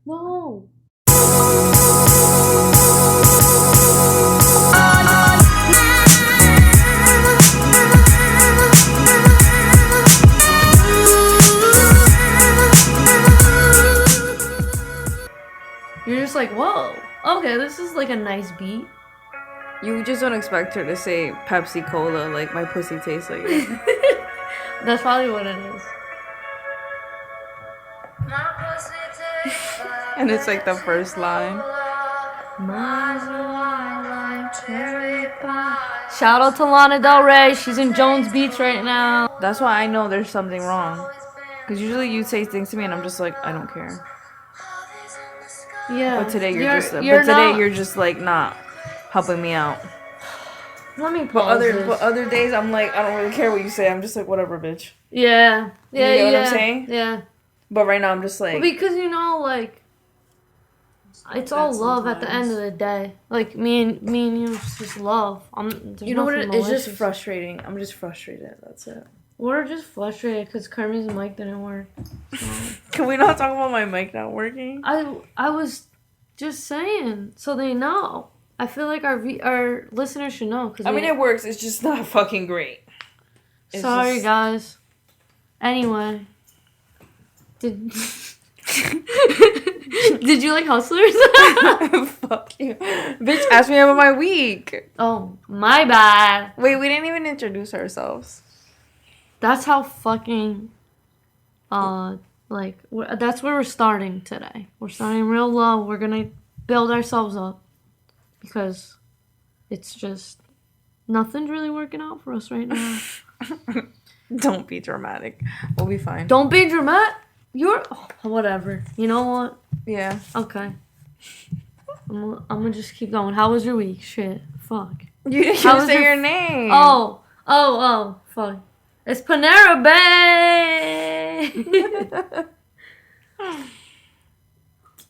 No. You're just like, whoa. Okay, this is like a nice beat. You just don't expect her to say Pepsi Cola, like my pussy tastes like it. That's probably what it is. And it's like the first line. Shout out to Lana Del Rey. She's in Jones Beach right now. That's why I know there's something wrong. Because usually you say things to me and I'm just like, I don't care. Yeah. But today you're just like not helping me out. Let me pause But other days I'm like, I don't really care what you say. I'm just like, whatever, bitch. Yeah. Yeah, you know what I'm saying? Yeah. But right now I'm just like... Because, like... It's all love at the end of the day. Like, me and you, it's just love. You know what it's just frustrating. I'm just frustrated. That's it. We're just frustrated because Kermit's mic didn't work. So. Can we not talk about my mic not working? I was just saying, so they know. I feel like our listeners should know. I mean, it works. It's just not fucking great. Sorry, guys. Anyway. Did you like Hustlers? Fuck you. Bitch, ask me about my week. Oh, my bad. Wait, we didn't even introduce ourselves. That's how fucking, that's where we're starting today. We're starting real low. We're gonna build ourselves up. Because it's just, nothing's really working out for us right now. Don't be dramatic. We'll be fine. Don't be dramatic. Whatever. You know what? Yeah. Okay. I'm gonna just keep going. How was your week? Shit. Fuck. You didn't say your name. Oh. Fuck. It's Panera Bay.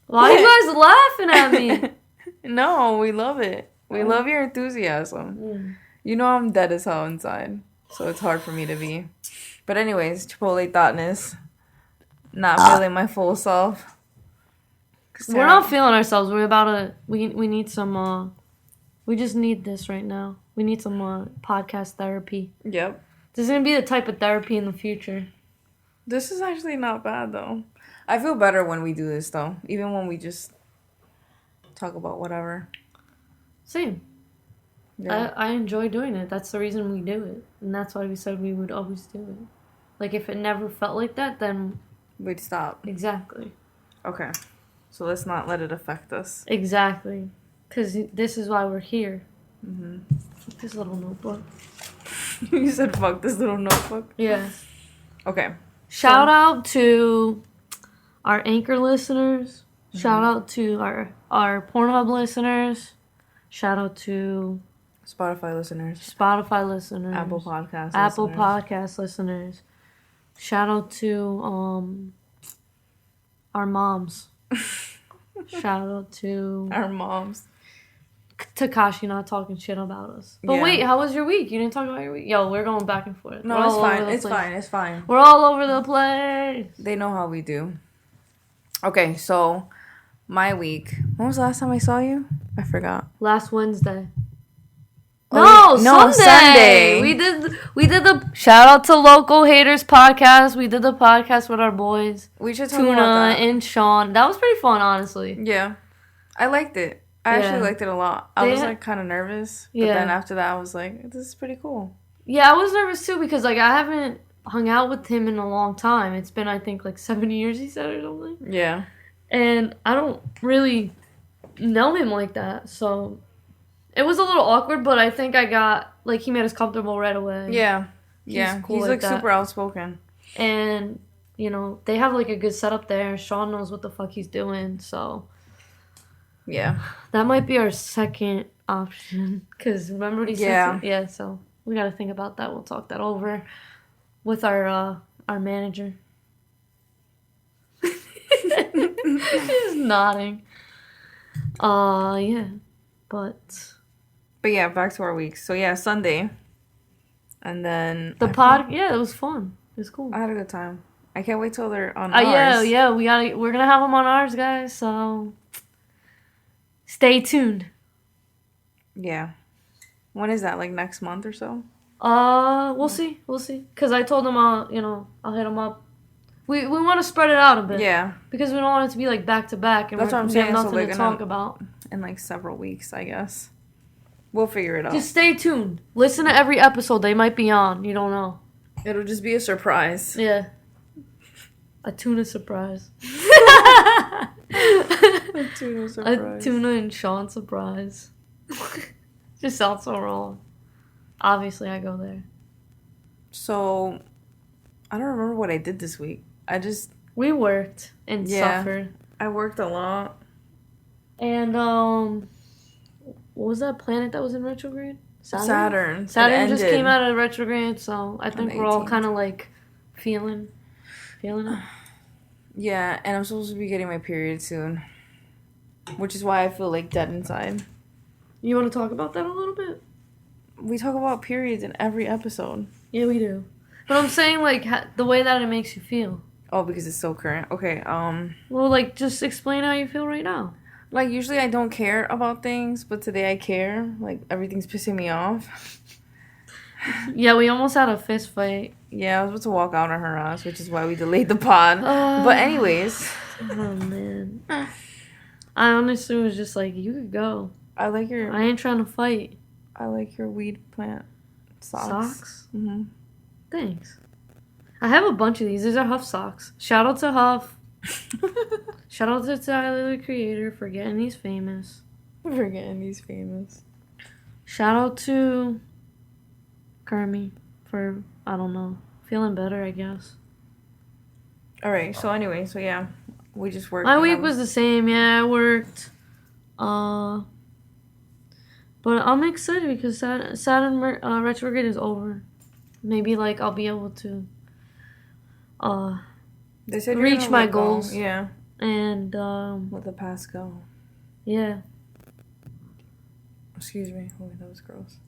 Why are you guys laughing at me? No, we love it. We love your enthusiasm. Mm. You know I'm dead as hell inside, so it's hard for me to be. But anyways, Chipotle thoughtness. Not feeling my full self. We're not feeling ourselves. We're about to... We need some... we just need this right now. We need some podcast therapy. Yep. This is going to be the type of therapy in the future. This is actually not bad, though. I feel better when we do this, though. Even when we just talk about whatever. Same. Yeah. I enjoy doing it. That's the reason we do it. And that's why we said we would always do it. Like, if it never felt like that, then... we'd stop. Exactly. Okay. So let's not let it affect us. Exactly. Because this is why we're here. Mm-hmm. Fuck this little notebook. You said fuck this little notebook? Yeah. Okay. Shout out to our Anchor listeners. Mm-hmm. Shout out to our Pornhub listeners. Shout out to... Spotify listeners. Apple Podcast listeners. Shout out to our moms. Shout out to our moms. TEKASHI not talking shit about us. But wait, how was your week? You didn't talk about your week. Yo, we're going back and forth. No, it's fine. It's fine. We're all over the place. They know how we do. Okay, so my week. When was the last time I saw you? I forgot. Last Wednesday. No, Sunday. We did the shout out to Local Haters podcast. We did the podcast with our boys. We should talk Tuna about that. And Sean. That was pretty fun, honestly. Yeah, I liked it. I actually liked it a lot. I was like kind of nervous, but then after that, I was like, "This is pretty cool." Yeah, I was nervous too because I haven't hung out with him in a long time. It's been I think 7 years, he said, or something. Yeah, and I don't really know him like that, so. It was a little awkward, but I think I got, he made us comfortable right away. Yeah. He's super outspoken. And, they have, a good setup there. Sean knows what the fuck he's doing, so. Yeah. That might be our second option. Because remember what he said? Yeah, so we got to think about that. We'll talk that over with our manager. He's nodding. Yeah. But yeah, back to our weeks. So yeah, Sunday. And then... it was fun. It was cool. I had a good time. I can't wait till they're on Yeah, ours. yeah. We're gonna have them on ours, guys. So stay tuned. Yeah. When is that? Like next month or so? We'll see. We'll see. Cause I told them I'll hit them up. We want to spread it out a bit. Yeah. Because we don't want it to be like back to back, and That's what I'm we saying. have nothing So, like, to talk about. In like several weeks, I guess. We'll figure it out. Just stay tuned. Listen to every episode. They might be on. You don't know. It'll just be a surprise. Yeah. A tuna surprise. A tuna surprise. A tuna and Sean surprise. Just sounds so wrong. Obviously, I go there. So, I don't remember what I did this week. We worked and suffered. I worked a lot. And, what was that planet that was in retrograde? Saturn. Saturn just came out of retrograde, so I think we're all 18th. kind of like feeling it. Yeah, and I'm supposed to be getting my period soon. Which is why I feel like dead inside. You want to talk about that a little bit? We talk about periods in every episode. Yeah, we do. But I'm saying, like, the way that it makes you feel. Oh, because it's so current. Okay, Well, like, just explain how you feel right now. like, usually I don't care about things, but today I care. Like, everything's pissing me off. Yeah, we almost had a fist fight. Yeah, I was about to walk out on her ass, which is why we delayed the pod. But anyways. Oh, man. I honestly was just like, you could go. I like ain't trying to fight. your weed plant socks. Mm-hmm. Thanks. I have a bunch of these. These are Huff socks. Shout out to Huff. Shout out to Tyler, the creator, for getting these famous. Shout out to Kermie for, I don't know, feeling better, I guess. Alright, so anyway, yeah. We just worked. My week was the same, yeah, I worked. But I'm excited because Saturn retrograde is over. Maybe, like, I'll be able to they said reach my goals. Yeah. And, Let the past go. yeah. Excuse me. Oh, that was gross.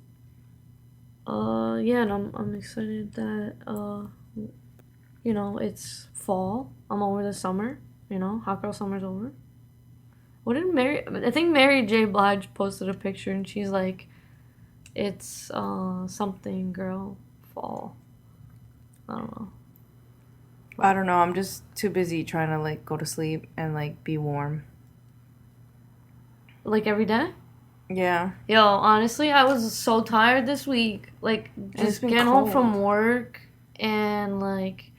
Yeah, and I'm excited that, you know, it's fall. I'm over the summer. You know, hot girl summer's over. What did I think Mary J. Blige posted a picture and she's like, it's, something girl fall. I don't know. I don't know. I'm just too busy trying to, like, go to sleep and, like, be warm. Like every day? Yeah. Yo, honestly, I was so tired this week. Like, just getting home from work and, like,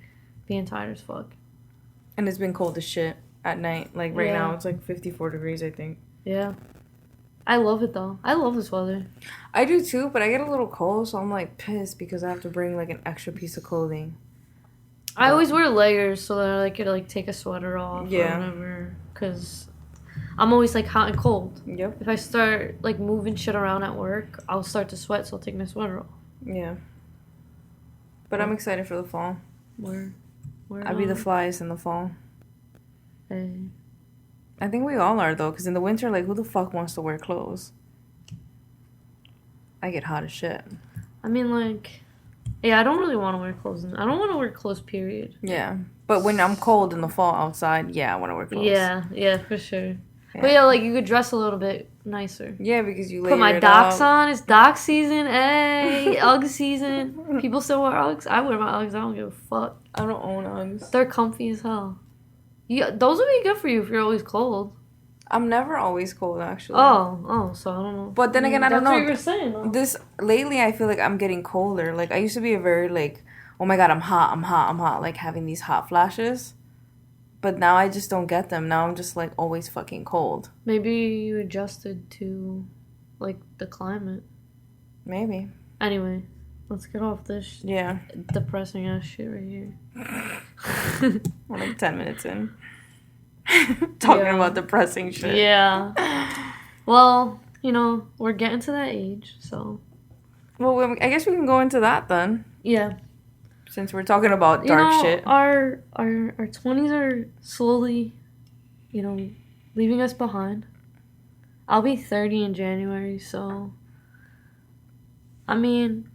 being tired as fuck. And it's been cold as shit at night. Like, right now, it's, like, 54 degrees, I think. Yeah. I love it, though. I love this weather. I do, too, but I get a little cold, so I'm, like, pissed because I have to bring, like, an extra piece of clothing. I always wear layers so that I could, like, take a sweater off or Yeah. whatever. Because I'm always, like, hot and cold. Yep. If I start, like, moving shit around at work, I'll start to sweat, so I'll take my sweater off. Yeah. But I'm excited for the fall. Where I'll be the flies in the fall. Hey. I think we all are, though, because in the winter, like, who the fuck wants to wear clothes? I get hot as shit. I mean, like, yeah, I don't really want to wear clothes. I don't want to wear clothes, period. Yeah. But when I'm cold in the fall outside, yeah, I want to wear clothes. Yeah, for sure. Yeah. But yeah, like, you could dress a little bit nicer. Yeah, because you layer Put my it Docs out. on. It's Doc season. Hey, Ugg season. People still wear Uggs. I wear my Uggs. I don't give a fuck. I don't own Uggs. They're comfy as hell. Those would be good for you if you're always cold. I'm never always cold, actually. Oh, so I don't know. But then again, I don't know. That's what you were saying, though. Lately, I feel like I'm getting colder. Like, I used to be a very, like, oh my god, I'm hot, like, having these hot flashes. But now I just don't get them. Now I'm just, like, always fucking cold. Maybe you adjusted to, like, the climate. Maybe. Anyway, let's get off this depressing ass shit right here. We're like 10 minutes in. Talking about depressing shit. Yeah. Well, you know, we're getting to that age, so. Well, I guess we can go into that then. Yeah. Since we're talking about dark shit. Our 20s are slowly, you know, leaving us behind. I'll be 30 in January, so. I mean,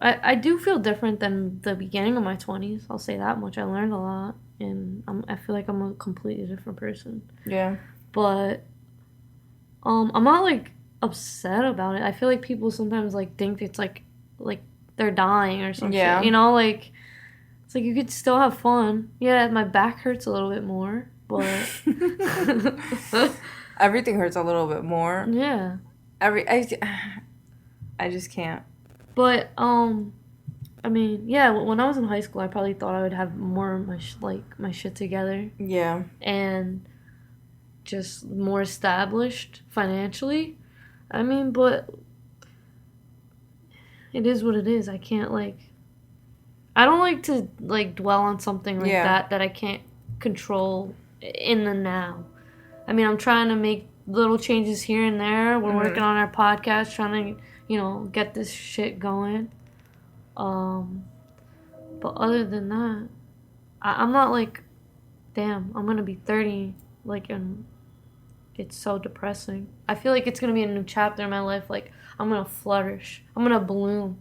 I do feel different than the beginning of my 20s. I'll say that much. I learned a lot, and I feel like I'm a completely different person. Yeah. But I'm not like upset about it. I feel like people sometimes like think it's like they're dying or some Yeah. shit. You know, like it's like you could still have fun. Yeah, my back hurts a little bit more, but Everything hurts a little bit more. yeah. I just can't. But I mean, yeah, when I was in high school, I probably thought I would have more of my shit together Yeah. and just more established financially. I mean, but it is what it is. I don't like to like dwell on something like Yeah. that I can't control in the now. I mean, I'm trying to make little changes here and there. We're working on our podcast, trying to, get this shit going. But other than that, I'm not like, damn, I'm gonna be 30, like, and it's so depressing. I feel like it's gonna be a new chapter in my life. Like, I'm gonna flourish. I'm gonna bloom.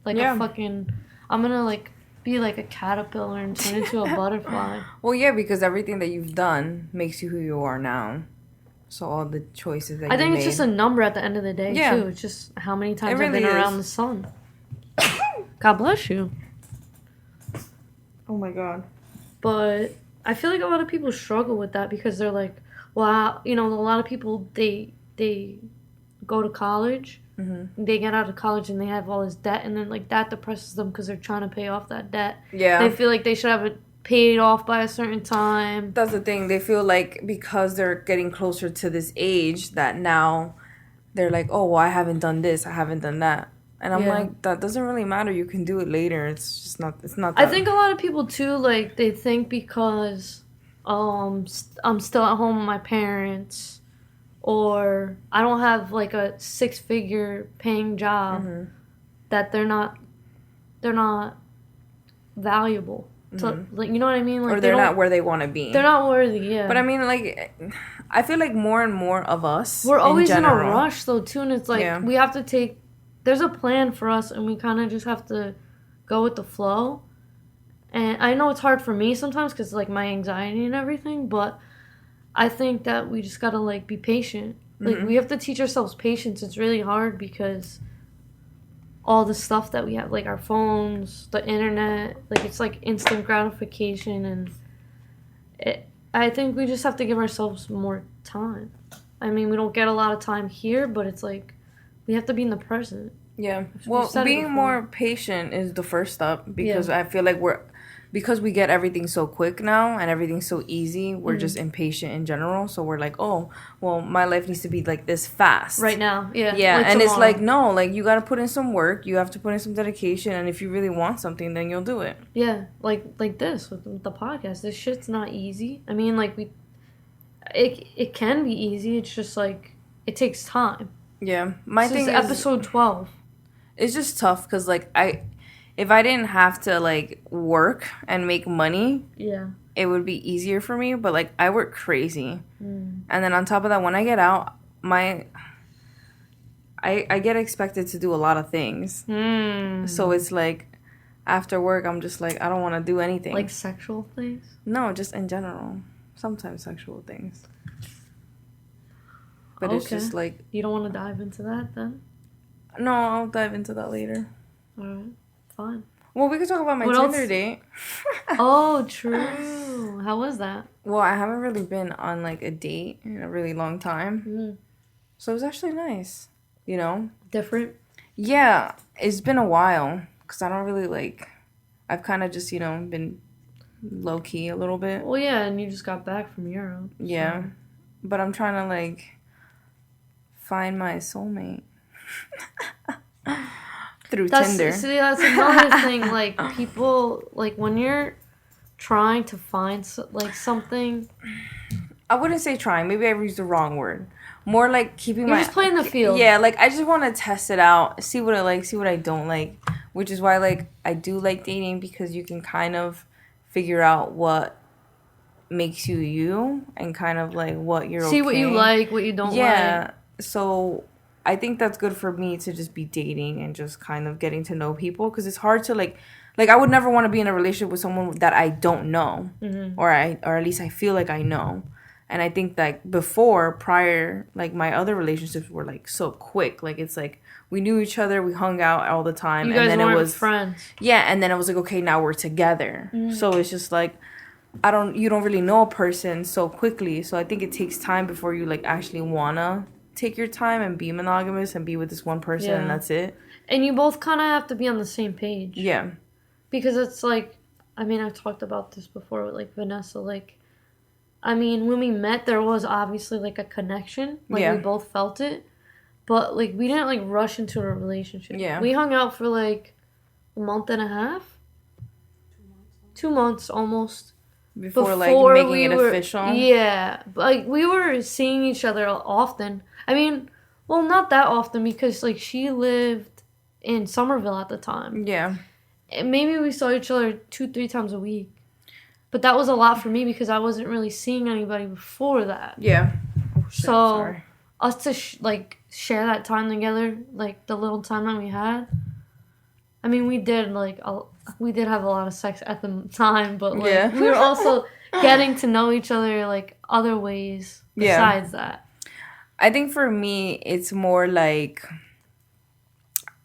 Like Yeah. I'm gonna, like, be like a caterpillar and turn into a butterfly. Well, yeah, because everything that you've done makes you who you are now. So all the choices that I you think made. it's just a number at the end of the day, Yeah. too. It's just how many times It I've really been is. around the sun. God bless you. Oh my god. But I feel like a lot of people struggle with that because they're like, well, a lot of people, they go to college, they get out of college and they have all this debt, and then like that depresses them because they're trying to pay off that debt. Yeah. They feel like they should have it paid off by a certain time. That's the thing. They feel like because they're getting closer to this age that now they're like, oh, well, I haven't done this, I haven't done that. And I'm like, that doesn't really matter. You can do it later. It's just not, it's not that. I think a lot of people too, like, they think because I'm still at home with my parents, or I don't have like a 6-figure paying job, that they're not valuable. So, like, you know what I mean? Like, or they're not where they want to be. They're not worthy, yeah. But I mean, like, I feel like more and more of us, we're always in a general, rush though too, and it's like we have to take. There's a plan for us, and we kind of just have to go with the flow. And I know it's hard for me sometimes because like my anxiety and everything, but I think that we just gotta like be patient. Like we have to teach ourselves patience. It's really hard because all the stuff that we have, like our phones, the internet, like it's like instant gratification, and I think we just have to give ourselves more time. I mean, we don't get a lot of time here, but it's like we have to be in the present. Yeah. Well, being more patient is the first step because I feel like because we get everything so quick now and everything's so easy, we're just impatient in general. So we're like, oh, well, my life needs to be like this fast. Right now, yeah. Yeah, like and tomorrow. it's like, no, like you got to put in some work. You have to put in some dedication. And if you really want something, then you'll do it. Yeah, like this with the podcast. This shit's not easy. I mean, like it can be easy. It's just like, it takes time. Yeah. My thing is episode 12. It's just tough because, like, if I didn't have to, like, work and make money, it would be easier for me. But, like, I work crazy. And then on top of that, when I get out, I get expected to do a lot of things. So it's like, after work, I'm just like, I don't want to do anything. Like sexual things? No, just in general. Sometimes sexual things. But it's just like... You don't want to dive into that, then? No, I'll dive into that later. Alright, fine. Well, we could talk about my Tinder date. Oh, true. How was that? Well, I haven't really been on, like, a date in a really long time. So it was actually nice, you know? Different? Yeah, it's been a while. Because I don't really, like... I've kind of just, you know, been low-key a little bit. Well, yeah, and you just got back from Europe. Yeah. But I'm trying to, like, find my soulmate. Through Tinder. See, that's another thing. Like, people, like, when you're trying to find, like, something... I wouldn't say trying. Maybe I used the wrong word. More like keeping You're just playing the field. Yeah, like, I just want to test it out, see what I like, see what I don't like. Which is why, like, I do like dating because you can kind of figure out what makes you and kind of, like, what you're See what you like, what you don't like. Yeah. So... I think that's good for me to just be dating and just kind of getting to know people, because it's hard to like I would never want to be in a relationship with someone that I don't know, or at least I feel like I know. And I think like prior, like my other relationships were like so quick. Like it's like we knew each other, we hung out all the time, you guys and then weren't it was friends. Yeah, and then it was like, okay, now we're together. So it's just like you don't really know a person so quickly. So I think it takes time before you like actually wanna take your time and be monogamous and be with this one person, and that's it. And you both kind of have to be on the same page. Yeah. Because it's like, I mean, I've talked about this before with like Vanessa. Like, I mean, when we met, there was obviously like a connection. Like we both felt it, but like we didn't like rush into a relationship. Yeah. We hung out for like a month and a half, 2 months almost. Before like making it official. Yeah, like we were seeing each other often. I mean, well, not that often because like she lived in Somerville at the time. Yeah. And maybe we saw each other 2-3 times a week, but that was a lot for me because I wasn't really seeing anybody before that. Yeah. Oh, shit, so sorry. Us to share that time together, like the little time that we had. I mean, we did have a lot of sex at the time, but like we were also getting to know each other like other ways besides that. I think for me, it's more like,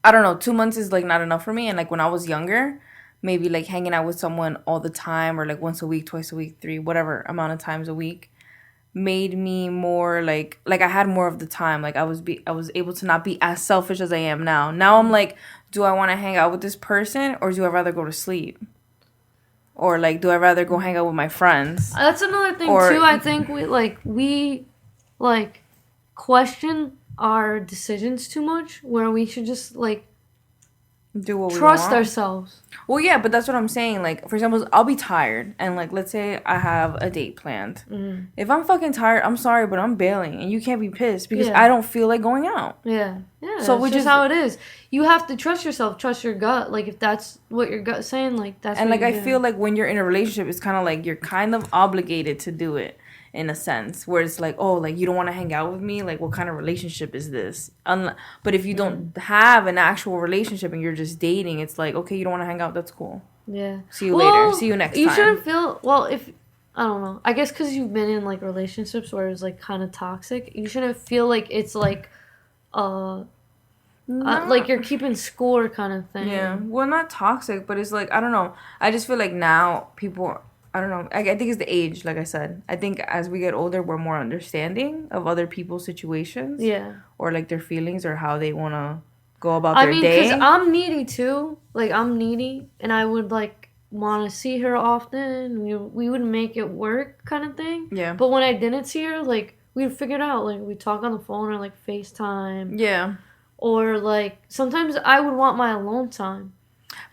I don't know, 2 months is like not enough for me. And like when I was younger, maybe like hanging out with someone all the time or like once a week, twice a week, 3, whatever amount of times a week made me more like I had more of the time. Like I was able to not be as selfish as I am now. Now I'm like, do I want to hang out with this person or do I rather go to sleep? Or like, do I rather go hang out with my friends? That's another thing too. I think we question our decisions too much, where we should just like do what we trust want. Ourselves. Well, yeah, but that's what I'm saying. Like, for example, I'll be tired, and like, let's say I have a date planned. If I'm fucking tired, I'm sorry, but I'm bailing, and you can't be pissed because I don't feel like going out. Yeah. So which is how it is. You have to trust yourself, trust your gut. Like if that's what your gut's saying, like that's. And like I feel like when you're in a relationship, it's kind of like you're kind of obligated to do it. In a sense, where it's like, oh, like you don't want to hang out with me, like what kind of relationship is this? But if you don't have an actual relationship and you're just dating, it's like, okay, you don't want to hang out, that's cool. Yeah. See you later. See you next time. You shouldn't feel if I don't know. I guess because you've been in like relationships where it's like kind of toxic, you shouldn't feel like it's like like you're keeping score kind of thing. Yeah. Well, not toxic, but it's like I don't know. I just feel like now people. I don't know. I think it's the age, like I said. I think as we get older, we're more understanding of other people's situations. Yeah. Or, like, their feelings or how they want to go about their day. I mean, because I'm needy, too. Like, I'm needy. And I would, like, want to see her often. We would make it work kind of thing. Yeah. But when I didn't see her, like, we'd figure it out. Like, we'd talk on the phone or, like, FaceTime. Yeah. Or, like, sometimes I would want my alone time.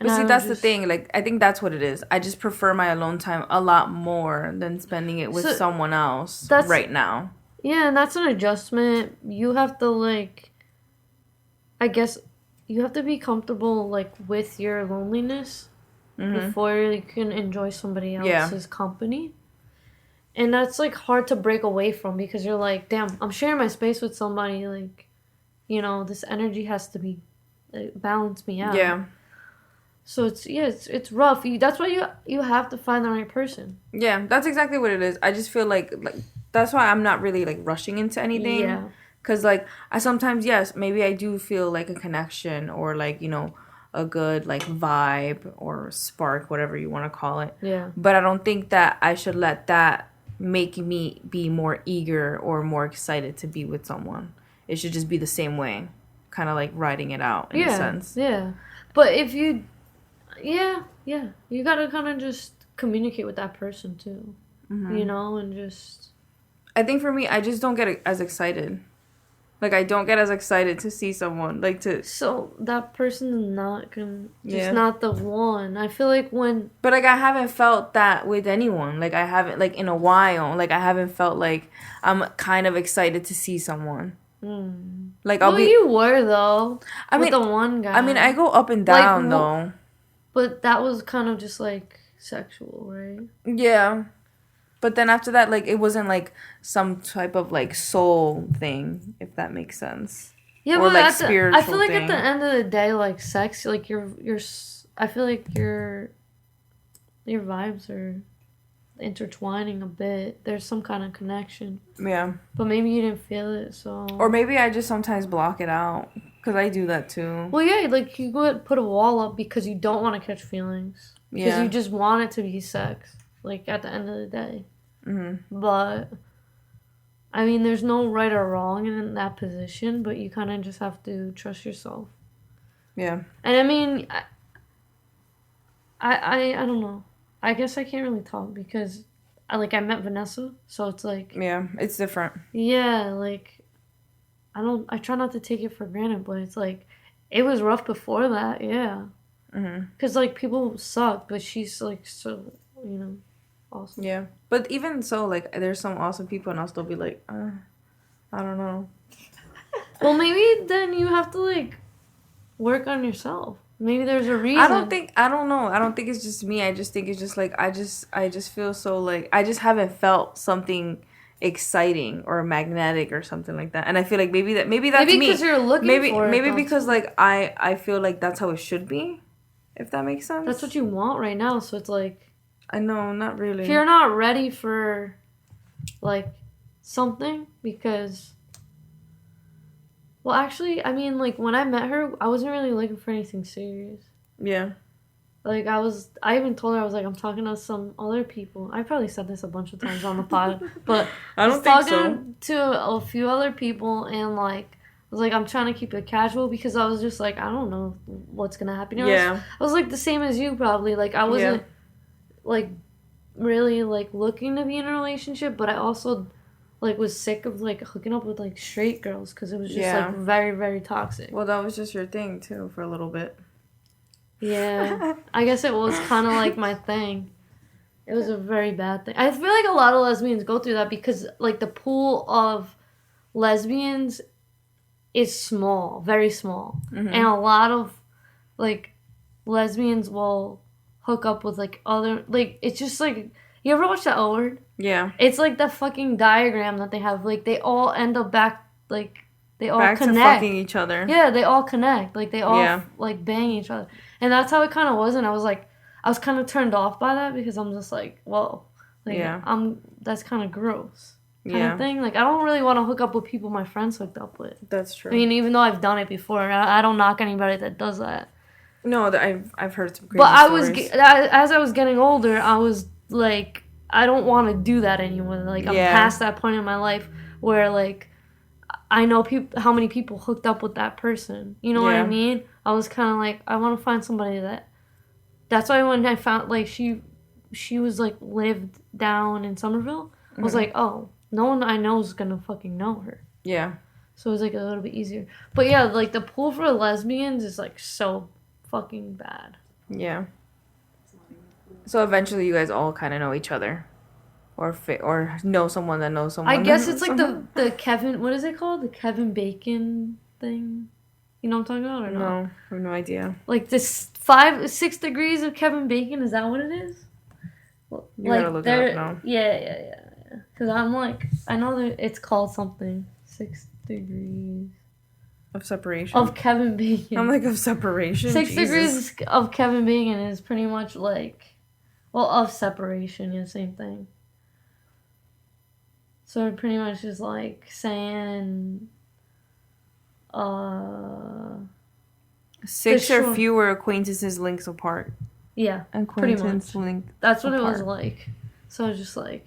But see, that's the thing. Like, I think that's what it is. I just prefer my alone time a lot more than spending it with someone else right now. Yeah, and that's an adjustment. You have to, like, I guess, you have to be comfortable, like, with your loneliness before you can enjoy somebody else's company. And that's, like, hard to break away from because you're like, damn, I'm sharing my space with somebody. Like, you know, this energy has to be, balance me out. Yeah. So it's rough. That's why you have to find the right person. Yeah, that's exactly what it is. I just feel like that's why I'm not really like rushing into anything. Yeah. Cause like I sometimes maybe I do feel like a connection or like a good like vibe or spark, whatever you want to call it. Yeah. But I don't think that I should let that make me be more eager or more excited to be with someone. It should just be the same way, kind of like riding it out in a sense. Yeah. But if you. Yeah. You gotta kind of just communicate with that person too, and just. I think for me, I just don't get as excited. Like I don't get as excited to see someone like to. So that person's not just not the one. I feel like when. But like I haven't felt that with anyone. Like I haven't in a while. Like I haven't felt like I'm kind of excited to see someone. Like I'll be. You were though. With the one guy. I mean, I go up and down though. But that was kind of just, like, sexual, right? Yeah. But then after that, like, it wasn't, like, some type of, like, soul thing, if that makes sense. Yeah, or but like at I spiritual feel like at thing. the end of the day, like sex, like I feel like your vibes are intertwining a bit. There's some kind of connection. Yeah. But maybe you didn't feel it, so. Or maybe I just sometimes block it out. Because I do that too. Well, yeah, like you go put a wall up because you don't want to catch feelings. Because you just want it to be sex. Like at the end of the day. Mm-hmm. But, I mean, there's no right or wrong in that position, but you kind of just have to trust yourself. Yeah. And I mean, I don't know. I guess I can't really talk because I met Vanessa, so it's like. Yeah, it's different. Yeah, like, I try not to take it for granted, but it's like, it was rough before that, yeah. Because, like, people suck, but she's, like, so, awesome. Yeah. But even so, like, there's some awesome people, and I'll still be like, I don't know. Well, maybe then you have to, like, work on yourself. Maybe there's a reason. I don't know. I don't think it's just me. I just think it's just, like, I just feel so, like, I just haven't felt something exciting or magnetic or something like that. And I feel like maybe that's me. Maybe because you're looking for it. Maybe because, like, I feel like that's how it should be, if that makes sense. That's what you want right now, so it's like. I know, not really. If you're not ready for, like, something, because. Well, actually, I mean, like, when I met her, I wasn't really looking for anything serious. Yeah. Like, I even told her, I was like, I'm talking to some other people. I probably said this a bunch of times on the pod, but I don't think so. Talking to a few other people, and, like, I was like, I'm trying to keep it casual because I was just like, I don't know what's going to happen. Yeah. I was like the same as you, probably. Like, I wasn't, like, really, like, looking to be in a relationship, but I also, like, was sick of, like, hooking up with, like, straight girls because it was just, like, very, very toxic. Well, that was just your thing, too, for a little bit. Yeah. I guess it was kind of, like, my thing. It was a very bad thing. I feel like a lot of lesbians go through that because, like, the pool of lesbians is small, very small. Mm-hmm. And a lot of, like, lesbians will hook up with, like, other, like, it's just, like, you ever watch that O Word? Yeah. It's like the fucking diagram that they have. Like, they all end up back, like, they all back connect. To fucking each other. Yeah, they all connect. Like, they all, like, bang each other. And that's how it kind of was. And I was, like, I was kind of turned off by that because I'm just, like, whoa. Like, that's kind of gross. Kind of thing. Like, I don't really want to hook up with people my friends hooked up with. That's true. I mean, even though I've done it before, I don't knock anybody that does that. No, I've heard some crazy stories. As I was getting older, I was, like, I don't want to do that anymore. Like, I'm past that point in my life where, like, I know how many people hooked up with that person. You know what I mean? I was kind of like, I want to find somebody that... That's why when I found, like, she was, like, lived down in Somerville, I was like, oh, no one I know is going to fucking know her. Yeah. So it was, like, a little bit easier. But, yeah, like, the pool for lesbians is, like, so fucking bad. Yeah. So eventually you guys all kind of know each other. Or know someone that knows someone. I guess it's like the Kevin... What is it called? The Kevin Bacon thing? You know what I'm talking about or no? No, I have no idea. Like this 6 degrees of Kevin Bacon, is that what it is? Well, you gotta look it up now. Yeah. Because I'm like, I know that it's called something. 6 degrees. Of separation? Of Kevin Bacon. I'm like, of separation? 6 degrees of Kevin Bacon is pretty much like, well, of separation, yeah, same thing. So it pretty much is like saying, 6 or fewer acquaintances links apart. Yeah, pretty much. That's what it was like. So I was just like,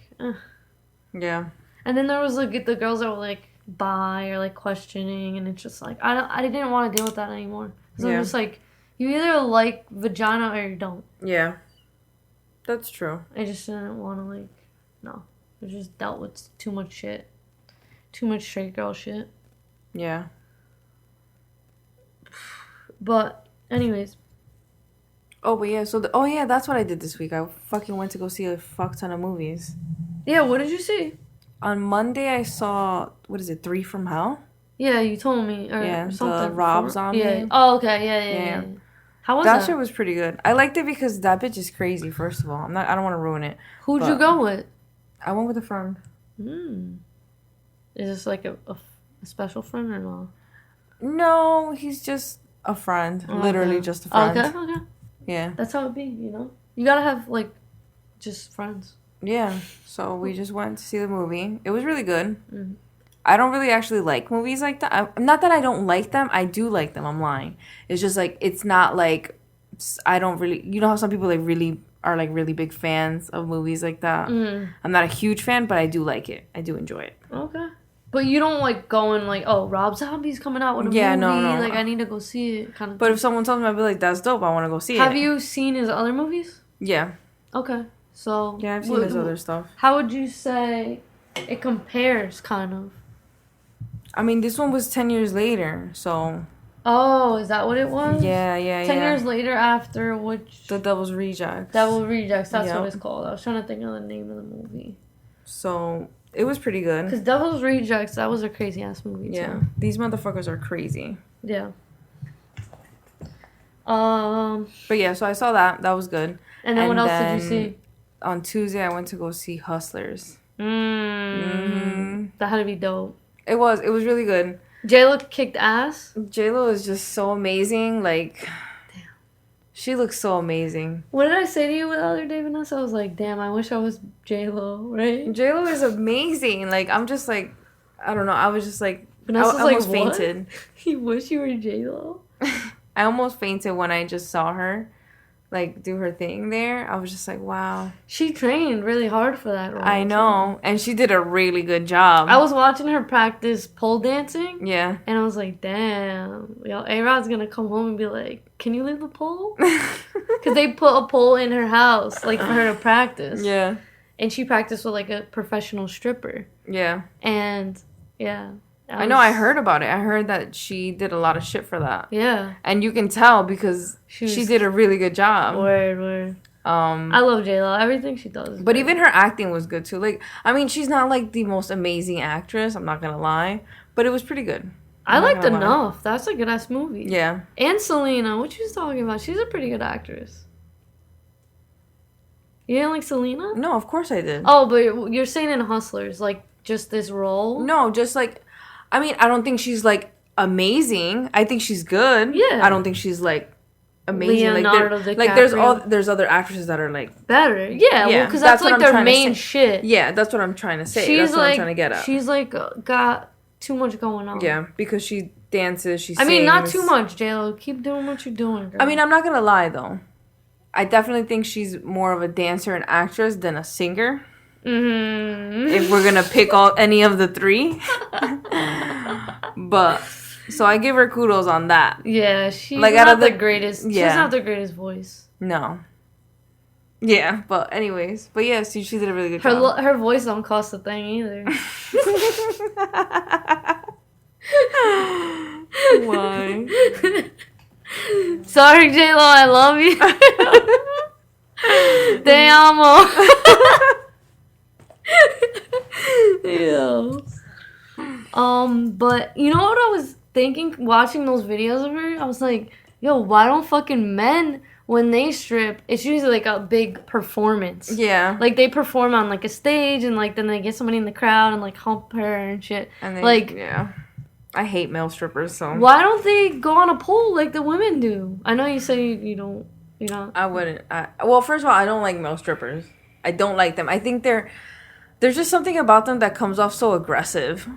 Yeah. And then there was like the girls that were like bi or like questioning, and it's just like I didn't want to deal with that anymore. Because I'm just like, you either like vagina or you don't. Yeah. That's true. I just didn't want to like, no. I just dealt with too much shit. Too much straight girl shit. Yeah. But, anyways. Oh, but yeah, so... that's what I did this week. I fucking went to go see a fuck ton of movies. Yeah, what did you see? On Monday, I saw... What is it? 3 from Hell? Yeah, you told me. Or something. The Rob Zombie. Yeah. Oh, okay. Yeah. How was that? That shit was pretty good. I liked it because that bitch is crazy, first of all. I don't want to ruin it. Who'd you go with? I went with a friend. Is this like a special friend or no? No, he's just a friend. Oh, Literally okay. just a friend. Okay. Yeah. That's how it be, you know? You gotta have, like, just friends. Yeah. So we just went to see the movie. It was really good. Mm-hmm. I don't really actually like movies like that. Not that I don't like them. I do like them. I'm lying. It's just like, it's not like, I don't really, you know how some people like really are like really big fans of movies like that? Mm-hmm. I'm not a huge fan, but I do like it. I do enjoy it. Okay. But you don't, like, go and, like, oh, Rob Zombie's coming out with a movie. No. Like, I need to go see it, kind of But thing. if someone tells me, I'd be like, that's dope. I want to go see it. Have you seen his other movies? Yeah. Okay. So... Yeah, I've seen his other stuff. How would you say it compares, kind of? I mean, this one was 10 years later, so... Oh, is that what it was? Yeah. 10 years later after which... The Devil's Rejects. Devil Rejects, that's what it's called. I was trying to think of the name of the movie. So, it was pretty good. Because Devil's Rejects, that was a crazy-ass movie, Yeah. too. These motherfuckers are crazy. Yeah. But yeah, so I saw that. That was good. And then what else did you see? On Tuesday, I went to go see Hustlers. That had to be dope. It was really good. J-Lo kicked ass. J-Lo is just so amazing. Like, damn. She looks so amazing. What did I say to you the other day, Vanessa? I was like, damn, I wish I was J-Lo, right? J-Lo is amazing. Like, I'm just like, I don't know. I was just like, Vanessa's I almost like, what? fainted. You wish you were J-Lo? I almost fainted when I just saw her, like, do her thing there. I was just like, wow. She trained really hard for that role. I know. So. And she did a really good job. I was watching her practice pole dancing. Yeah. And I was like, damn. Yo, A-Rod's going to come home and be like, can you leave the pole? Because they put a pole in her house, like, for her to practice. Yeah. And she practiced with, like, a professional stripper. Yeah. And, yeah. I know, I heard about it. I heard that she did a lot of shit for that. Yeah. And you can tell because she did a really good job. Word. I love J-Lo. Everything she does. But even her acting was good, too. Like, I mean, she's not, like, the most amazing actress. I'm not going to lie. But it was pretty good. I liked Enough. That's a good-ass movie. Yeah. And Selena. What you talking about? She's a pretty good actress. You didn't like Selena? No, of course I did. Oh, but you're saying in Hustlers, like, just this role? No, just, like... I mean, I don't think she's, like, amazing. I think she's good. Yeah. I don't think she's, like, amazing. Leonardo DiCaprio. There's other actresses that are, like... better. Yeah, well, because that's like, their main shit. Yeah, that's what I'm trying to say. That's what I'm trying to get at. She's, like, got too much going on. Yeah, because she dances, she sings. I mean, not too much, J-Lo. Keep doing what you're doing, girl. I mean, I'm not gonna lie, though. I definitely think she's more of a dancer and actress than a singer. Mm-hmm. If we're gonna pick any of the three. But so I give her kudos on that. Yeah, she's like, not the greatest. Yeah. She's not the greatest voice. No. Yeah, but anyways, yeah, she did a really good job. Her voice don't cost a thing either. Why? Sorry, J-Lo, I love you. Te amo. Yeah. But you know what I was thinking watching those videos of her? I was like, yo, why don't fucking men, when they strip, it's usually like a big performance. Yeah. Like they perform on like a stage and like then they get somebody in the crowd and like hump her and shit. And they, like, yeah. I hate male strippers, so. Why don't they go on a pole like the women do? I know you say you don't, you know. I wouldn't. Well, first of all, I don't like male strippers. I don't like them. I think there's just something about them that comes off so aggressive.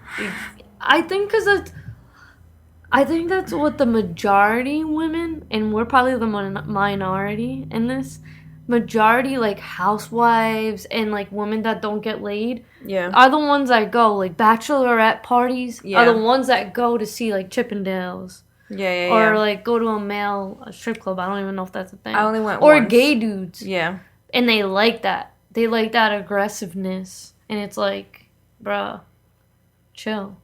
I think that's what the majority women, and we're probably the minority in this, majority like housewives and like women that don't get laid are the ones that go, like bachelorette parties are the ones that go to see like Chippendales. Or like go to a male strip club. I don't even know if that's a thing. I only went Or once. gay dudes. Yeah. And they like that. They like that aggressiveness. And it's like, bruh, chill.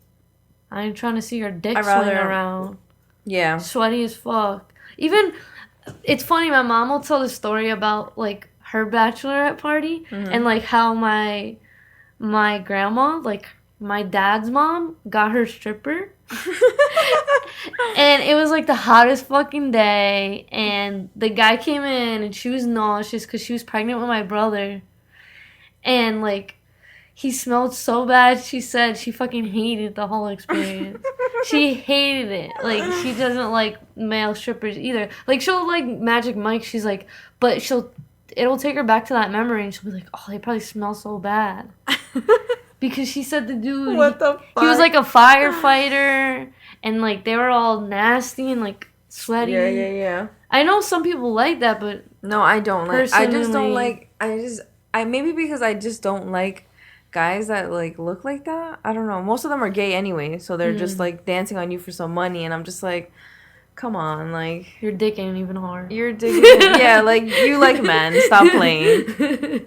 I ain't trying to see your dick swing around. Yeah. Sweaty as fuck. Even, it's funny, my mom will tell the story about, like, her bachelorette party. Mm-hmm. And, like, how my grandma, like, my dad's mom, got her stripper. And it was, like, the hottest fucking day. And the guy came in, and she was nauseous because she was pregnant with my brother. And, like, he smelled so bad, she said she fucking hated the whole experience. She hated it. Like, she doesn't like male strippers either. Like, she'll like Magic Mike. She's like, but it'll take her back to that memory, and she'll be like, oh, they probably smell so bad. Because she said the dude, what the fuck? He was like a firefighter, and like they were all nasty and like sweaty. Yeah. I know some people like that, but no, I don't like. I just don't like. I maybe because I just don't like guys that like look like that. I don't know. Most of them are gay anyway, so they're just like dancing on you for some money, and I'm just like, come on, like your dick ain't even hard. Your dick, yeah, like you like men. Stop playing.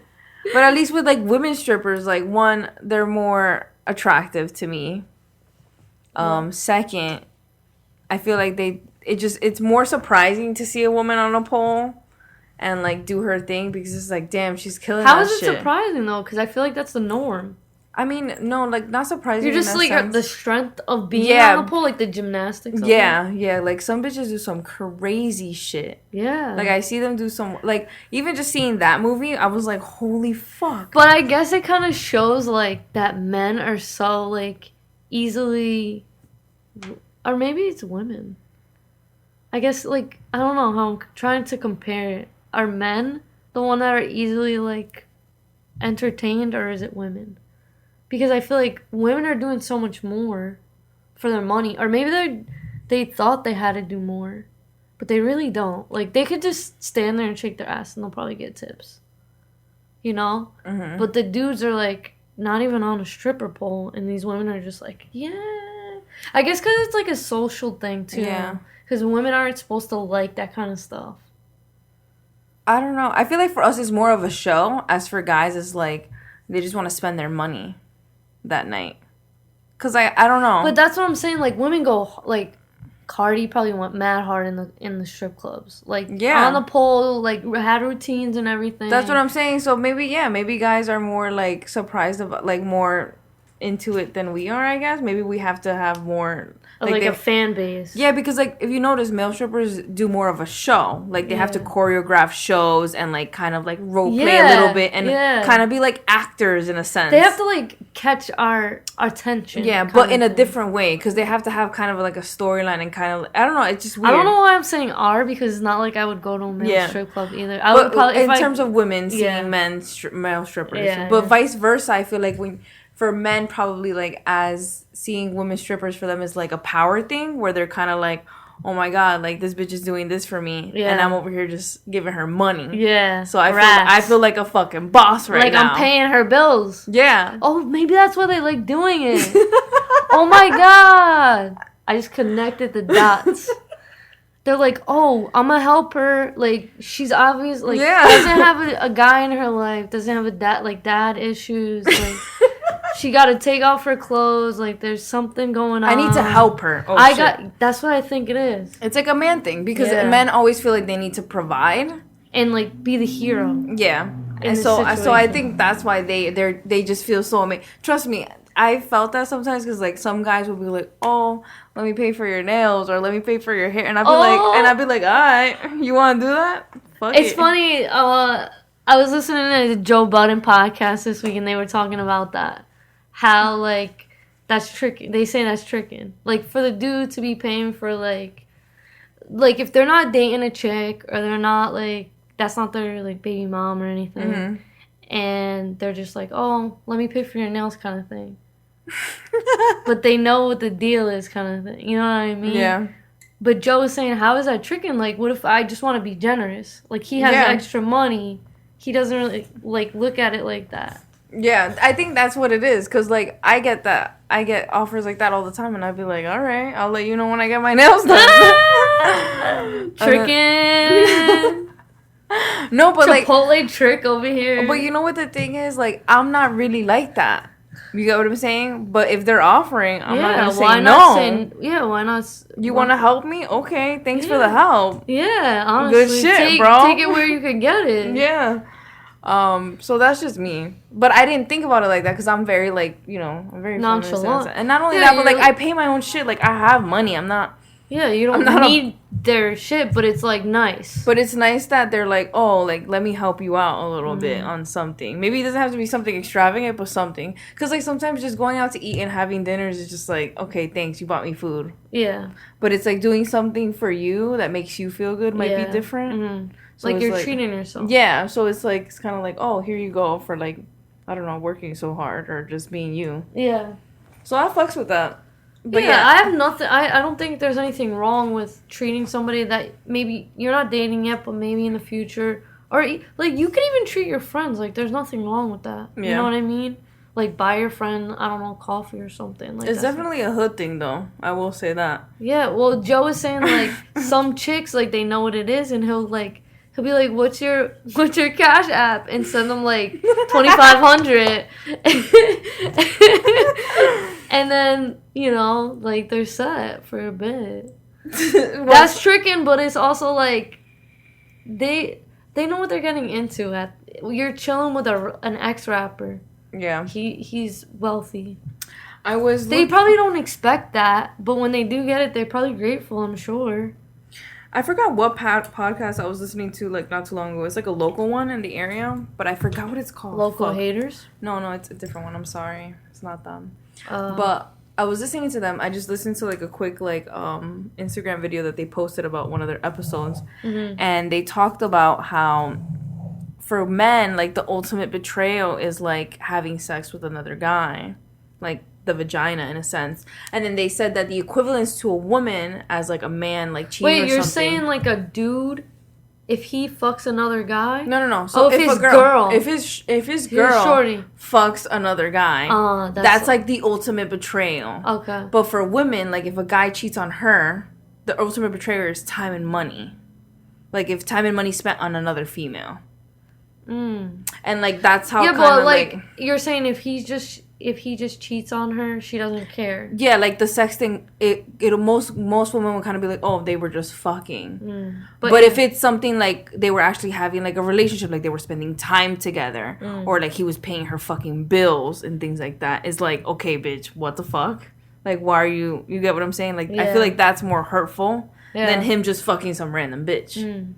But at least with like women strippers, like one, they're more attractive to me. Second, I feel like it's more surprising to see a woman on a pole and like do her thing because it's like, damn, she's killing that shit. How is it surprising though? Because I feel like that's the norm. I mean, no, like not surprising. You're just like the strength of being on the pole, like the gymnastics. Yeah. Like some bitches do some crazy shit. Yeah. Like I see them do some, like even just seeing that movie, I was like, holy fuck. But I guess it kind of shows like that men are so like easily, or maybe it's women. I guess like I don't know how I'm trying to compare it. Are men the one that are easily like entertained, or is it women? Because I feel like women are doing so much more for their money. Or maybe they thought they had to do more. But they really don't. Like, they could just stand there and shake their ass and they'll probably get tips. You know? Mm-hmm. But the dudes are, like, not even on a stripper pole. And these women are just like, yeah. I guess because it's, like, a social thing, too. Yeah. Because women aren't supposed to like that kind of stuff. I don't know. I feel like for us, it's more of a show. As for guys, it's like, they just want to spend their money that night. Because I don't know. But that's what I'm saying. Like, women go, like, Cardi probably went mad hard in the strip clubs. Like, on the pole, like, had routines and everything. That's what I'm saying. So maybe guys are more, like, surprised about, like, more into it than we are, I guess. Maybe we have to have more... Like a fan base. Yeah, because, like, if you notice, male strippers do more of a show. Like, they have to choreograph shows and, like, kind of, like, role play a little bit and kind of be, like, actors in a sense. They have to, like, catch our attention. Yeah, but in a different way because they have to have kind of, like, a storyline and kind of... I don't know, it's just weird. I don't know why I'm saying "are" because it's not like I would go to a male strip club either. I would probably... In terms of women seeing male strippers. Yeah, but vice versa, I feel like for men, probably, like, as seeing women strippers for them is, like, a power thing where they're kind of like, oh, my God, like, this bitch is doing this for me. Yeah. And I'm over here just giving her money. Yeah. So I feel like a fucking boss right now. Like, I'm paying her bills. Yeah. Oh, maybe that's why they like doing it. Oh, my God. I just connected the dots. They're like, oh, I'm gonna help her. Like, she's obvious. Like, doesn't have a guy in her life. Doesn't have a dad issues. Like... She got to take off her clothes. Like, there's something going on. I need to help her. That's what I think it is. It's like a man thing because men always feel like they need to provide and like be the hero. Yeah, and so I think that's why they just feel so amazing. Trust me, I felt that sometimes because like some guys will be like, oh, let me pay for your nails or let me pay for your hair, and I'd be like, all right, you want to do that? Fuck it. It's funny. I was listening to the Joe Budden podcast this week, and they were talking about that. How, like, that's tricking. They say that's tricking. Like, for the dude to be paying for, like, if they're not dating a chick or they're not, like, that's not their, like, baby mom or anything. Mm-hmm. And they're just like, oh, let me pay for your nails kind of thing. But they know what the deal is kind of thing. You know what I mean? Yeah. But Joe was saying, how is that tricking? Like, what if I just want to be generous? Like, he has extra money. He doesn't really, like, look at it like that. Yeah, I think that's what it is, because, like, I get that. I get offers like that all the time, and I'd be like, all right, I'll let you know when I get my nails done. Tricking. No, but, Chipotle trick over here. But you know what the thing is? Like, I'm not really like that. You get what I'm saying? But if they're offering, I'm not going to say no. Why not? You want to help me? Okay, thanks for the help. Yeah, honestly. Good shit, bro. Take it where you can get it. Yeah. So that's just me. But I didn't think about it like that because I'm very, like, you know, I'm very nonchalant. And not only that, but, like, I pay my own shit. Like, I have money. I'm not... Yeah, you don't need their shit, but it's like nice. But it's nice that they're like, oh, like let me help you out a little bit on something. Maybe it doesn't have to be something extravagant, but something. Because like sometimes just going out to eat and having dinners is just like, okay, thanks, you bought me food. Yeah. But it's like doing something for you that makes you feel good might be different. Mm-hmm. So like you're treating yourself. Yeah, so it's like it's kind of like, oh, here you go for like, I don't know, working so hard or just being you. Yeah. So I fucks with that. But yeah, I have nothing. I don't think there's anything wrong with treating somebody that maybe you're not dating yet, but maybe in the future, or like you could even treat your friends. Like there's nothing wrong with that. Yeah. You know what I mean? Like buy your friend, I don't know, coffee or something. Like it's definitely a hood thing, though. I will say that. Yeah. Well, Joe was saying like some chicks like they know what it is, and he'll be like, what's your Cash App? And send them like $2,500. And then, you know, like they're set for a bit. That's tricking, but it's also like they know what they're getting into. You're chilling with an ex-rapper. Yeah. He's wealthy. They probably don't expect that, but when they do get it, they're probably grateful, I'm sure. I forgot what podcast I was listening to like not too long ago. It's like a local one in the area, but I forgot what it's called. Local haters? No, it's a different one. I'm sorry. It's not them. But I was listening to them. I just listened to like a quick like Instagram video that they posted about one of their episodes. Mm-hmm. And they talked about how for men, like the ultimate betrayal is like having sex with another guy. Like the vagina in a sense. And then they said that the equivalence to a woman as like a man like cheating or something. Wait, you're saying like a dude if he fucks another guy? No. So if his girl if his girl shorty fucks another guy, that's like the ultimate betrayal. Okay. But for women, like if a guy cheats on her, the ultimate betrayal is time and money. Like if time and money spent on another female. And like that's how but like you're saying if he just cheats on her, she doesn't care. Yeah, like the sex thing, it'll most women would kind of be like, oh, they were just fucking. But if it's something like they were actually having like a relationship, like they were spending time together, or like he was paying her fucking bills and things like that, it's like, okay, bitch, what the fuck? Like, why are you get what I'm saying? Like, I feel like that's more hurtful than him just fucking some random bitch.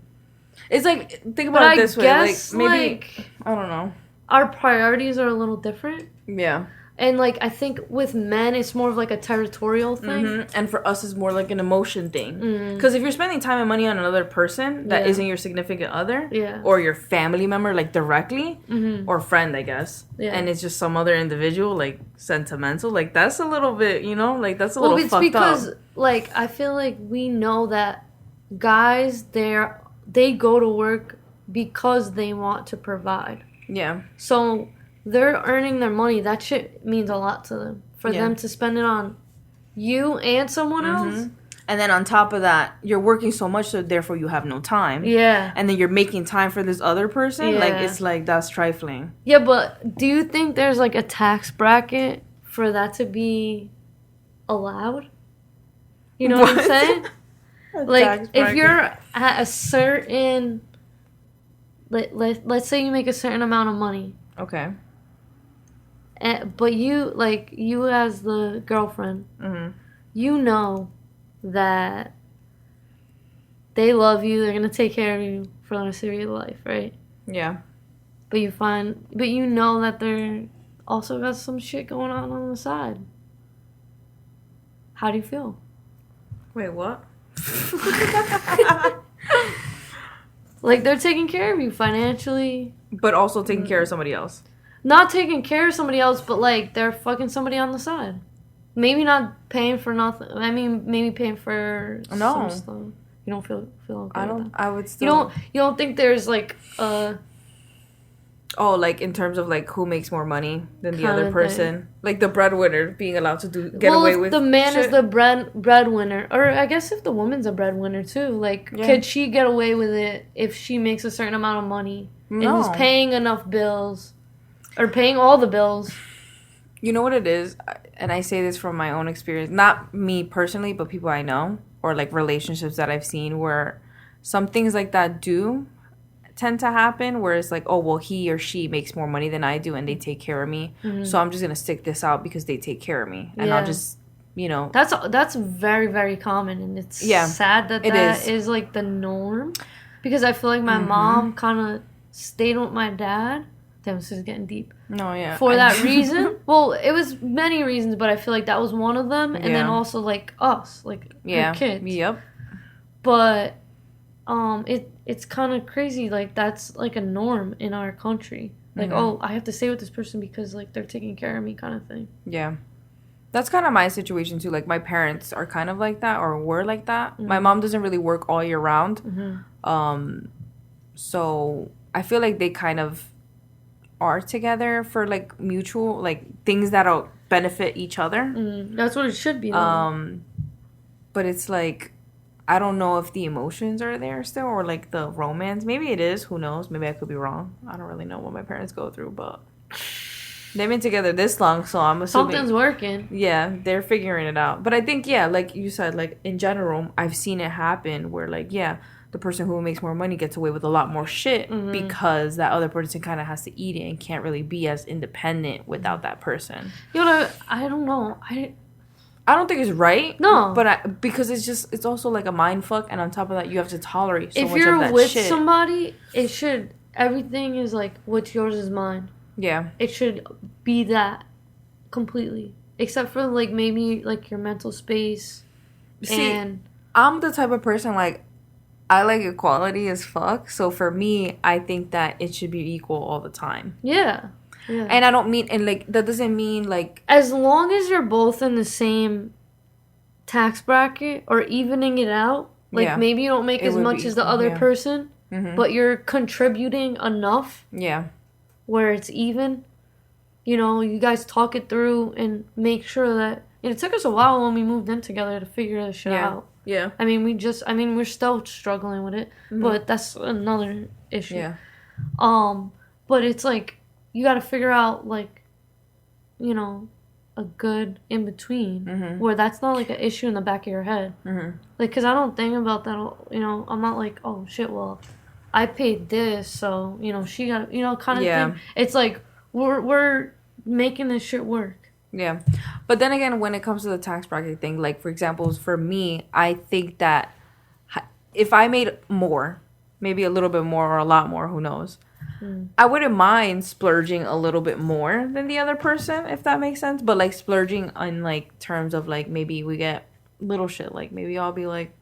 It's like, think about it this way. Like, maybe, I don't know. Our priorities are a little different. Yeah. And, like, I think with men, it's more of, like, a territorial thing. Mm-hmm. And for us, it's more like an emotion thing. Because if you're spending time and money on another person that isn't your significant other or your family member, like, directly, or friend, I guess, and it's just some other individual, like, sentimental, like, that's a little bit, you know? Like, that's a little fucked up. Because, like, I feel like we know that guys, they go to work because they want to provide. Yeah. So they're earning their money. That shit means a lot to them. For them to spend it on you and someone else. And then on top of that, you're working so much, so therefore you have no time. Yeah. And then you're making time for this other person. Yeah. Like, it's like, that's trifling. Yeah, but do you think there's like a tax bracket for that to be allowed? You know what I'm saying? Like, if you're at a certain... Let's say you make a certain amount of money. Okay. But you as the girlfriend, you know that they love you, they're going to take care of you for the rest of your life, right? Yeah. But you know that they're also got some shit going on the side. How do you feel? Wait, what? Like, they're taking care of you financially. But also taking care of somebody else. Not taking care of somebody else, but, like, they're fucking somebody on the side. Maybe not paying for nothing. I mean, maybe paying for some stuff. You don't feel okay with that? I would still... You don't think there's, like, Oh, like, in terms of, like, who makes more money than the other person? Thing. Like, the breadwinner being allowed to get away with the man is the breadwinner. Or, I guess if the woman's a breadwinner, too. Like, could she get away with it if she makes a certain amount of money? No. And is paying enough bills? Or paying all the bills? You know what it is? And I say this from my own experience. Not me personally, but people I know. Or, like, relationships that I've seen where some things like that do tend to happen, where it's like, oh, well, he or she makes more money than I do and they take care of me, so I'm just gonna stick this out because they take care of me, and I'll just you know. That's very, very common, and it's sad that is like the norm, because I feel like my mom kind of stayed with my dad. Damn, this is getting deep. No, yeah. For that reason. Well, it was many reasons, but I feel like that was one of them, and then also like us, like her kids. Yep. But it's kind of crazy, like that's like a norm in our country. Like, oh, I have to stay with this person because like they're taking care of me, kind of thing. Yeah. That's kind of my situation too. Like my parents are kind of like that, or were like that. My mom doesn't really work all year round. So I feel like they kind of are together for like mutual, like things that'll benefit each other. That's what it should be though. But it's like, I don't know if the emotions are there still, or like the romance. Maybe it is, who knows, maybe I could be wrong. I don't really know what my parents go through, but they've been together this long, so I'm assuming something's working. Yeah, they're figuring it out. But I think, yeah, like you said, like in general, I've seen it happen where like, yeah, the person who makes more money gets away with a lot more shit because that other person kind of has to eat it and can't really be as independent without that person. You know, I don't know. I don't think it's right. No. But because it's also like a mind fuck, and on top of that, you have to tolerate so much of that shit. If you're with somebody, everything is like, what's yours is mine. Yeah. It should be that completely. Except for like maybe like your mental space. See, I'm the type of person like, I like equality as fuck. So for me, I think that it should be equal all the time. Yeah. Yeah. And I don't mean, and like, that doesn't mean like, as long as you're both in the same tax bracket or evening it out, like maybe you don't make as much as the other person, but you're contributing enough. Yeah. Where it's even, you know, you guys talk it through and make sure that, it took us a while when we moved in together to figure this shit out. Yeah. I mean, we're still struggling with it, but that's another issue. Yeah. But it's like, you got to figure out, like, you know, a good in between where that's not like an issue in the back of your head. Like, because I don't think about that, you know, I'm not like, oh shit, well, I paid this, so, you know, she got, you know, kind of thing. It's like, we're making this shit work. Yeah. But then again, when it comes to the tax bracket thing, like, for example, for me, I think that if I made more, maybe a little bit more or a lot more, who knows, I wouldn't mind splurging a little bit more than the other person, if that makes sense. But, like, splurging on, like, terms of, like, maybe we get little shit. Like, maybe I'll be like,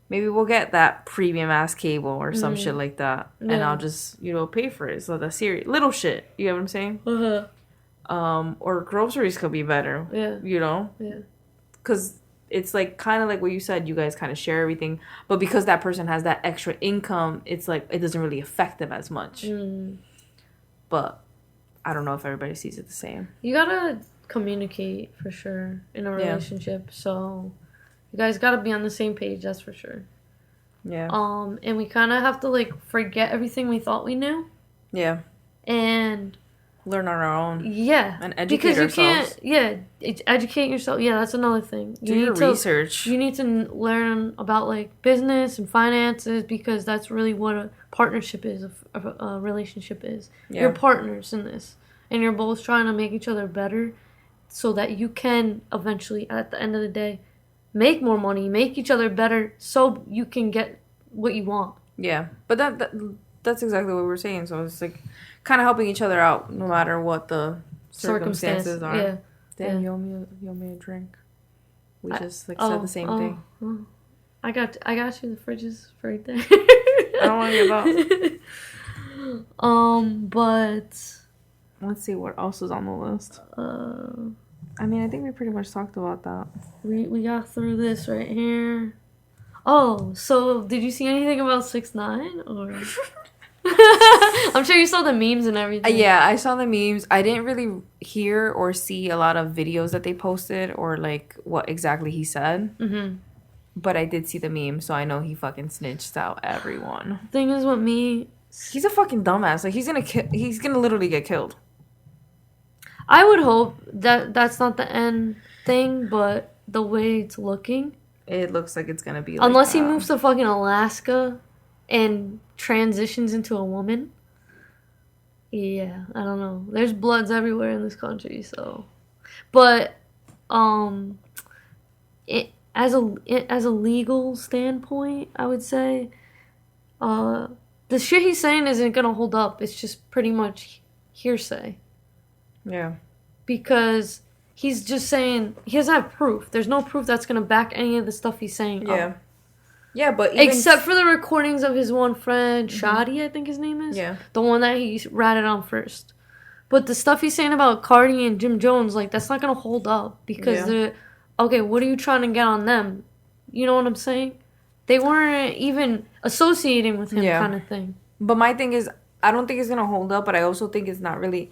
maybe we'll get that premium-ass cable or some shit like that. Yeah. And I'll just, you know, pay for it. So that's serious. Little shit. You know what I'm saying? Or groceries could be better. Yeah. You know? Yeah. Because it's, like, kind of like what you said. You guys kind of share everything. But because that person has that extra income, it's, like, it doesn't really affect them as much. But I don't know if everybody sees it the same. You gotta communicate, for sure, in a relationship. Yeah. So you guys gotta be on the same page, that's for sure. Yeah. And we kind of have to, like, forget everything we thought we knew. Yeah. And learn on our own. Yeah. And educate ourselves. Educate yourself. Yeah, that's another thing. Do your research. You need to learn about, like, business and finances, because that's really what a partnership is, a relationship is. Yeah. You're partners in this. And you're both trying to make each other better so that you can eventually, at the end of the day, make more money, make each other better so you can get what you want. Yeah. But that's exactly what we're saying. So it's like kind of helping each other out no matter what the circumstances are. Yeah. Damn, you owe me a drink. We just said the same thing. I got you. The fridge is right there. I don't want to give up. But let's see what else is on the list. I mean, I think we pretty much talked about that. We got through this right here. Oh, so did you see anything about 6ix9ine or? I'm sure you saw the memes and everything. Yeah, I saw the memes. I didn't really hear or see a lot of videos that they posted or like what exactly he said. But I did see the meme, so I know he fucking snitched out everyone. Thing is, with me, he's a fucking dumbass. Like he's gonna literally get killed. I would hope that that's not the end thing, but the way it's looking, it looks like it's gonna be. Like unless he moves to fucking Alaska and transitions into a woman. Yeah, I don't know. There's bloods everywhere in this country, so. But as a legal standpoint, I would say, the shit he's saying isn't gonna hold up. It's just pretty much hearsay. Yeah. Because he's just saying he doesn't have proof. There's no proof that's gonna back any of the stuff he's saying up. Yeah. Yeah, but except for the recordings of his one friend, Shadi, I think his name is. Yeah. The one that he ratted on first. But the stuff he's saying about Cardi and Jim Jones, like, that's not gonna hold up. Because okay, what are you trying to get on them? You know what I'm saying? They weren't even associating with him, kind of thing. But my thing is, I don't think it's gonna hold up, but I also think it's not really,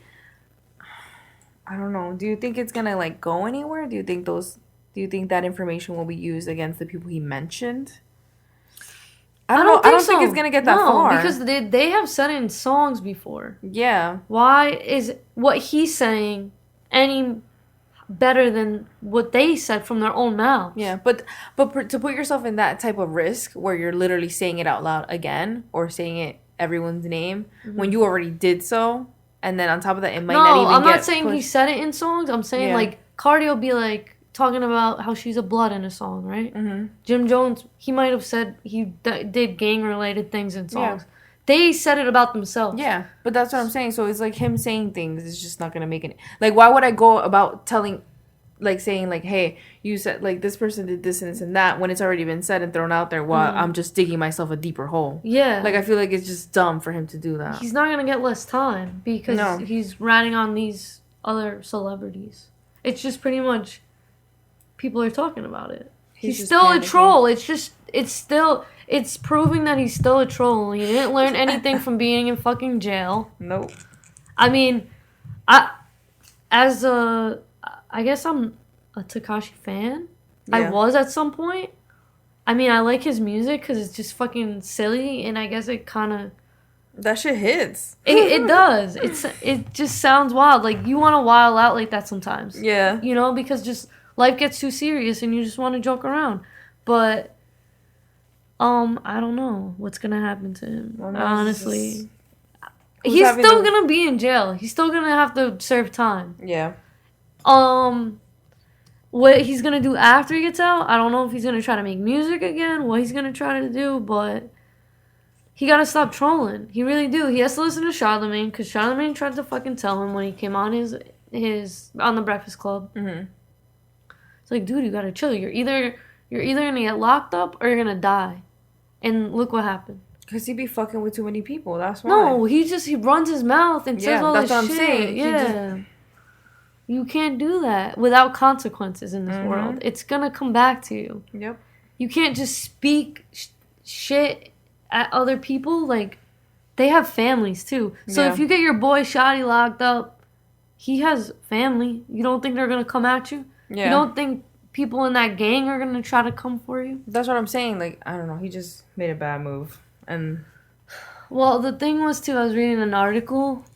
I don't know. Do you think it's gonna, like, go anywhere? Do you think that information will be used against the people he mentioned? I don't know. I don't think it's gonna get that far. Because they have said it in songs before. Yeah. Why is what he's saying any better than what they said from their own mouths? Yeah, but to put yourself in that type of risk where you're literally saying it out loud again or saying it everyone's name when you already did so, and then on top of that, it might not even. No, I'm not saying he said it in songs. I'm saying like Cardi will be like talking about how she's a blood in a song, right? Jim Jones, he might have said he did gang-related things in songs. Yeah. They said it about themselves. Yeah, but that's what I'm saying. So it's like him saying things is just not going to make it. Like, why would I go about telling, like, saying, like, hey, you said, like, this person did this and this and that when it's already been said and thrown out there while I'm just digging myself a deeper hole. Yeah. Like, I feel like it's just dumb for him to do that. He's not going to get less time because he's ratting on these other celebrities. It's just pretty much... people are talking about it. He's still panicking. A troll. It's proving that he's still a troll. He didn't learn anything from being in fucking jail. Nope. I mean, I guess I'm a TEKASHI fan. Yeah. I was at some point. I mean, I like his music because it's just fucking silly, and I guess it kind of... that shit hits. It does. It just sounds wild. Like, you want to wild out like that sometimes. Yeah. You know, because just... life gets too serious and you just want to joke around. But, I don't know what's going to happen to him, honestly. He's still going to be in jail. He's still going to have to serve time. Yeah. What he's going to do after he gets out, I don't know if he's going to try to make music again, what he's going to try to do, but he got to stop trolling. He really do. He has to listen to Charlamagne, because Charlamagne tried to fucking tell him when he came on on the Breakfast Club. It's like, dude, you gotta chill. You're either gonna get locked up or you're gonna die. And look what happened. Because he be fucking with too many people. That's why. No, he runs his mouth and says all this shit. That's what I'm saying. Yeah. You can't do that without consequences in this world. It's gonna come back to you. Yep. You can't just speak shit at other people. Like, they have families too. So if you get your boy Shotty locked up, he has family. You don't think they're gonna come at you? Yeah. You don't think people in that gang are going to try to come for you? That's what I'm saying. Like, I don't know. He just made a bad move. And... well, the thing was, too, I was reading an article.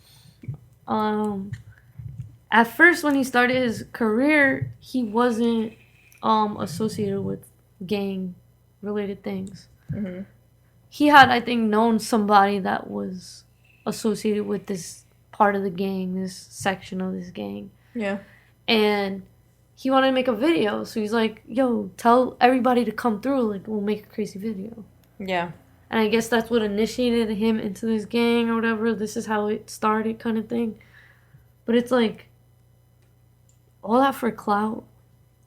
At first, when he started his career, he wasn't associated with gang-related things. He had, I think, known somebody that was associated with this part of the gang, this section of this gang. Yeah. And... he wanted to make a video, so he's like, yo, tell everybody to come through, like, we'll make a crazy video. Yeah. And I guess that's what initiated him into this gang or whatever. This is how it started kind of thing. But it's like, all that for clout.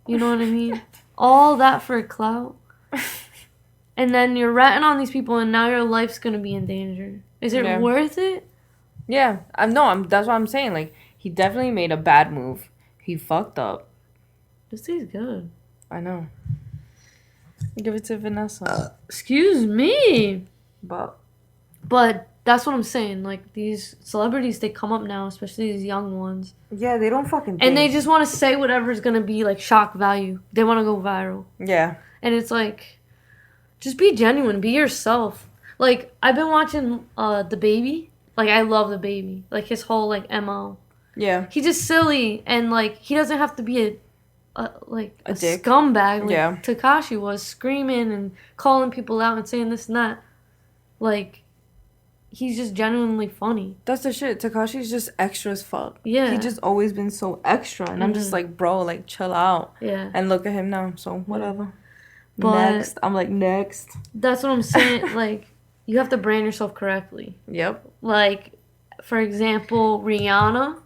You know what I mean? All that for clout. And then you're ratting on these people and now your life's going to be in danger. Is it worth it? Yeah. That's what I'm saying. Like, he definitely made a bad move. He fucked up. This tastes good. I know. Give it to Vanessa. Excuse me. But that's what I'm saying. Like, these celebrities, they come up now, especially these young ones. Yeah, they don't fucking think. And they just want to say whatever's going to be, like, shock value. They want to go viral. Yeah. And it's like, just be genuine. Be yourself. Like, I've been watching The Baby. Like, I love The Baby. Like, his whole, like, MO. Yeah. He's just silly. And, like, he doesn't have to be a scumbag like TEKASHI was, screaming and calling people out and saying this and that. Like, he's just genuinely funny. That's the shit. Tekashi's just extra as fuck. Yeah. He just always been so extra. And I'm just like, bro, like, chill out. Yeah. And look at him now. So, whatever. But next. I'm like, next. That's what I'm saying. Like, you have to brand yourself correctly. Yep. Like, for example, Rihanna,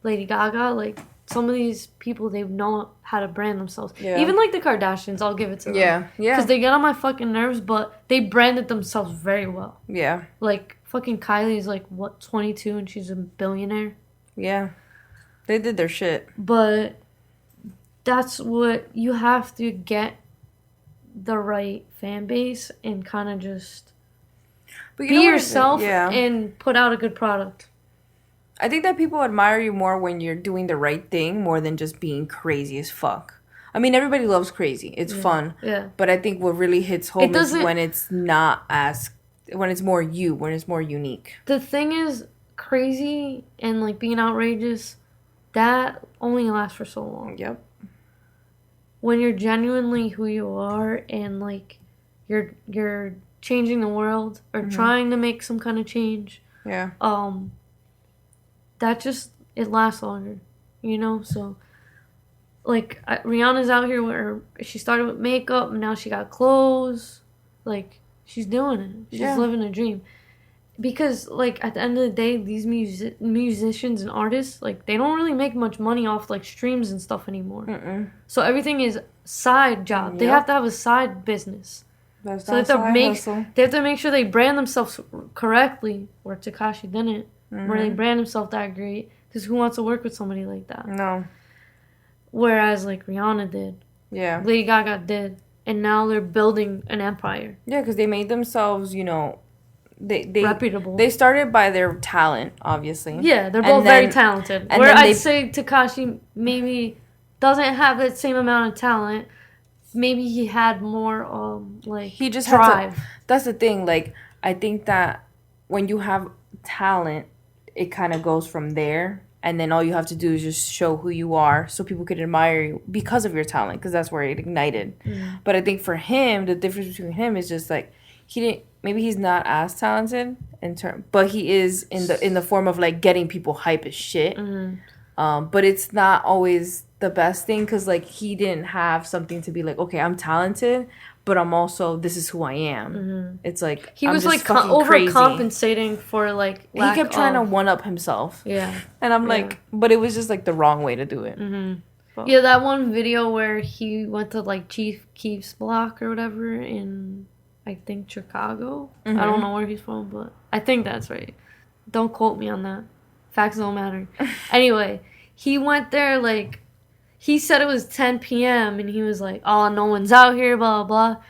Lady Gaga, like, some of these people, they know how to brand themselves. Yeah. Even, like, the Kardashians, I'll give it to them. Yeah, yeah. Because they get on my fucking nerves, but they branded themselves very well. Yeah. Like, fucking Kylie's, like, 22, and she's a billionaire? Yeah. They did their shit. But that's what... You have to get the right fan base and kind of just be yourself and put out a good product. I think that people admire you more when you're doing the right thing more than just being crazy as fuck. I mean, everybody loves crazy. It's fun. Yeah. But I think what really hits home is when it's not as... When it's more you. When it's more unique. The thing is, crazy and, like, being outrageous, that only lasts for so long. Yep. When you're genuinely who you are and, like, you're changing the world or trying to make some kind of change. Yeah. That just, it lasts longer, you know? So, like, Rihanna's out here where she started with makeup and now she got clothes. Like, she's doing it. She's living a dream. Because, like, at the end of the day, these musicians and artists, like, they don't really make much money off, like, streams and stuff anymore. Mm-mm. So everything is side job. Yep. They have to have a side business. That's so they have to make sure they brand themselves correctly, where Tekashi didn't. Where they brand himself that great. Because who wants to work with somebody like that? No. Whereas, like, Rihanna did. Yeah. Lady Gaga did. And now they're building an empire. Yeah, because they made themselves, you know... They reputable. They started by their talent, obviously. Yeah, they're both very talented. Where I'd say Tekashi maybe doesn't have that same amount of talent. Maybe he had more, like, he just drive. That's the thing. Like, I think that when you have talent... it kind of goes from there, and then all you have to do is just show who you are so people could admire you because of your talent, because that's where it ignited. But I think for him, the difference between him is just like maybe he's not as talented but he is in the form of like getting people hype as shit. But it's not always the best thing, because like he didn't have something to be like, okay, I'm talented, but I'm also, this is who I am. It's like, he was like overcompensating for like he kept trying to one up himself. Yeah. And I'm like, but it was just like the wrong way to do it. Yeah, that one video where he went to like Chief Keef's block or whatever in, I think, Chicago. I don't know where he's from, but I think that's right. Don't quote me on that. Facts don't matter. Anyway, he went there like, he said it was 10 p.m. and he was like, oh, no one's out here, blah, blah, blah.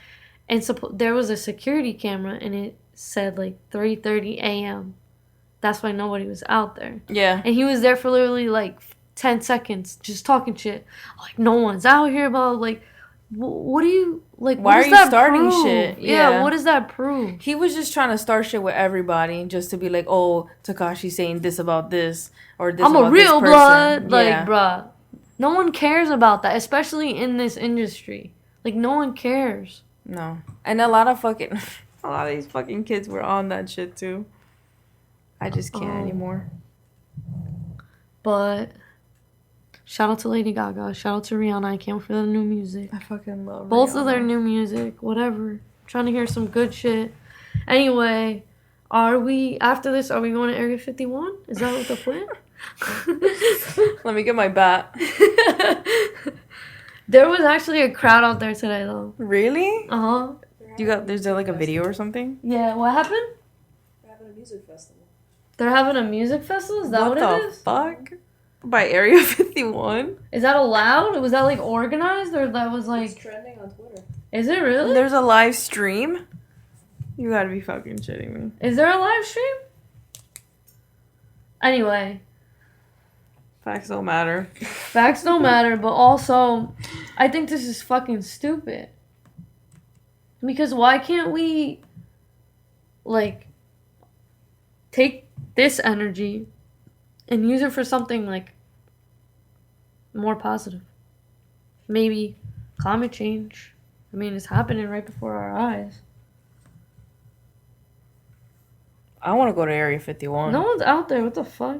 And there was a security camera and it said like 3:30 a.m. That's why nobody was out there. Yeah. And he was there for literally like 10 seconds just talking shit. Like, no one's out here, blah, blah. Like, what do you, like, why are you starting shit? Yeah, what does that prove? He was just trying to start shit with everybody just to be like, oh, Tekashi's saying this about this or this I'm about a real this blood. Like, bruh. No one cares about that, especially in this industry. Like, no one cares. No. And a lot of these fucking kids were on that shit, too. I just can't anymore. But, shout out to Lady Gaga. Shout out to Rihanna. I can't wait for the new music. I fucking love both Rihanna. of their new music. Whatever. I'm trying to hear some good shit. Anyway, after this, are we going to Area 51? Is that what the plan? Let me get my bat. There was actually a crowd out there today, though. Really? Uh-huh. Is there like a video or something? Yeah, what happened? They're having a music festival. They're having a music festival? Is that what it is? What the fuck? By Area 51? Is that allowed? Was that like organized, or that was like... It's trending on Twitter. Is it really? There's a live stream? You gotta be fucking shitting me. Is there a live stream? Anyway... Facts don't matter. Facts don't matter, but also, I think this is fucking stupid. Because why can't we, like, take this energy and use it for something, like, more positive? Maybe climate change. I mean, it's happening right before our eyes. I want to go to Area 51. No one's out there. What the fuck?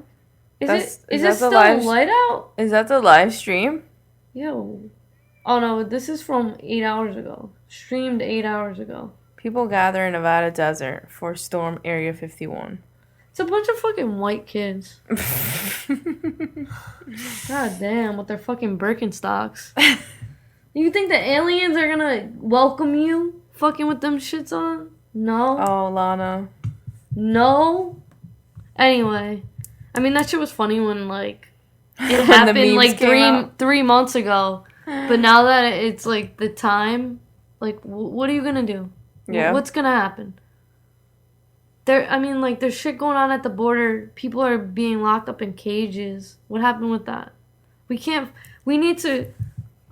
Is it still live light out? Is that the live stream? Yo. Oh no, this is from 8 hours ago. Streamed 8 hours ago. People gather in Nevada desert for Storm Area 51. It's a bunch of fucking white kids. God damn, with their fucking Birkenstocks. You think the aliens are gonna welcome you fucking with them shits on? No. Oh, Lana. No. Anyway, I mean, that shit was funny when, like, it happened, like, 3 months ago. But now that it's, like, the time, like, what are you gonna do? Yeah. What's gonna happen? There's shit going on at the border. People are being locked up in cages. What happened with that? We need to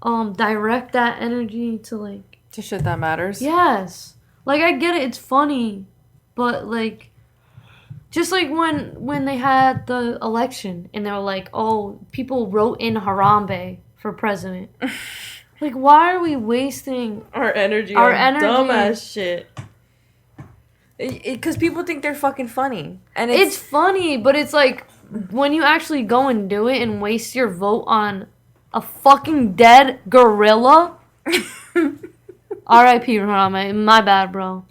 direct that energy to, like... To shit that matters? Yes. Like, I get it. It's funny. But, like... Just like when they had the election and they were like, oh, people wrote in Harambe for president. Like, why are we wasting... Our energy on dumbass shit. Because people think they're fucking funny. And it's funny, but it's like, when you actually go and do it and waste your vote on a fucking dead gorilla. R.I.P. Harambe. My bad, bro.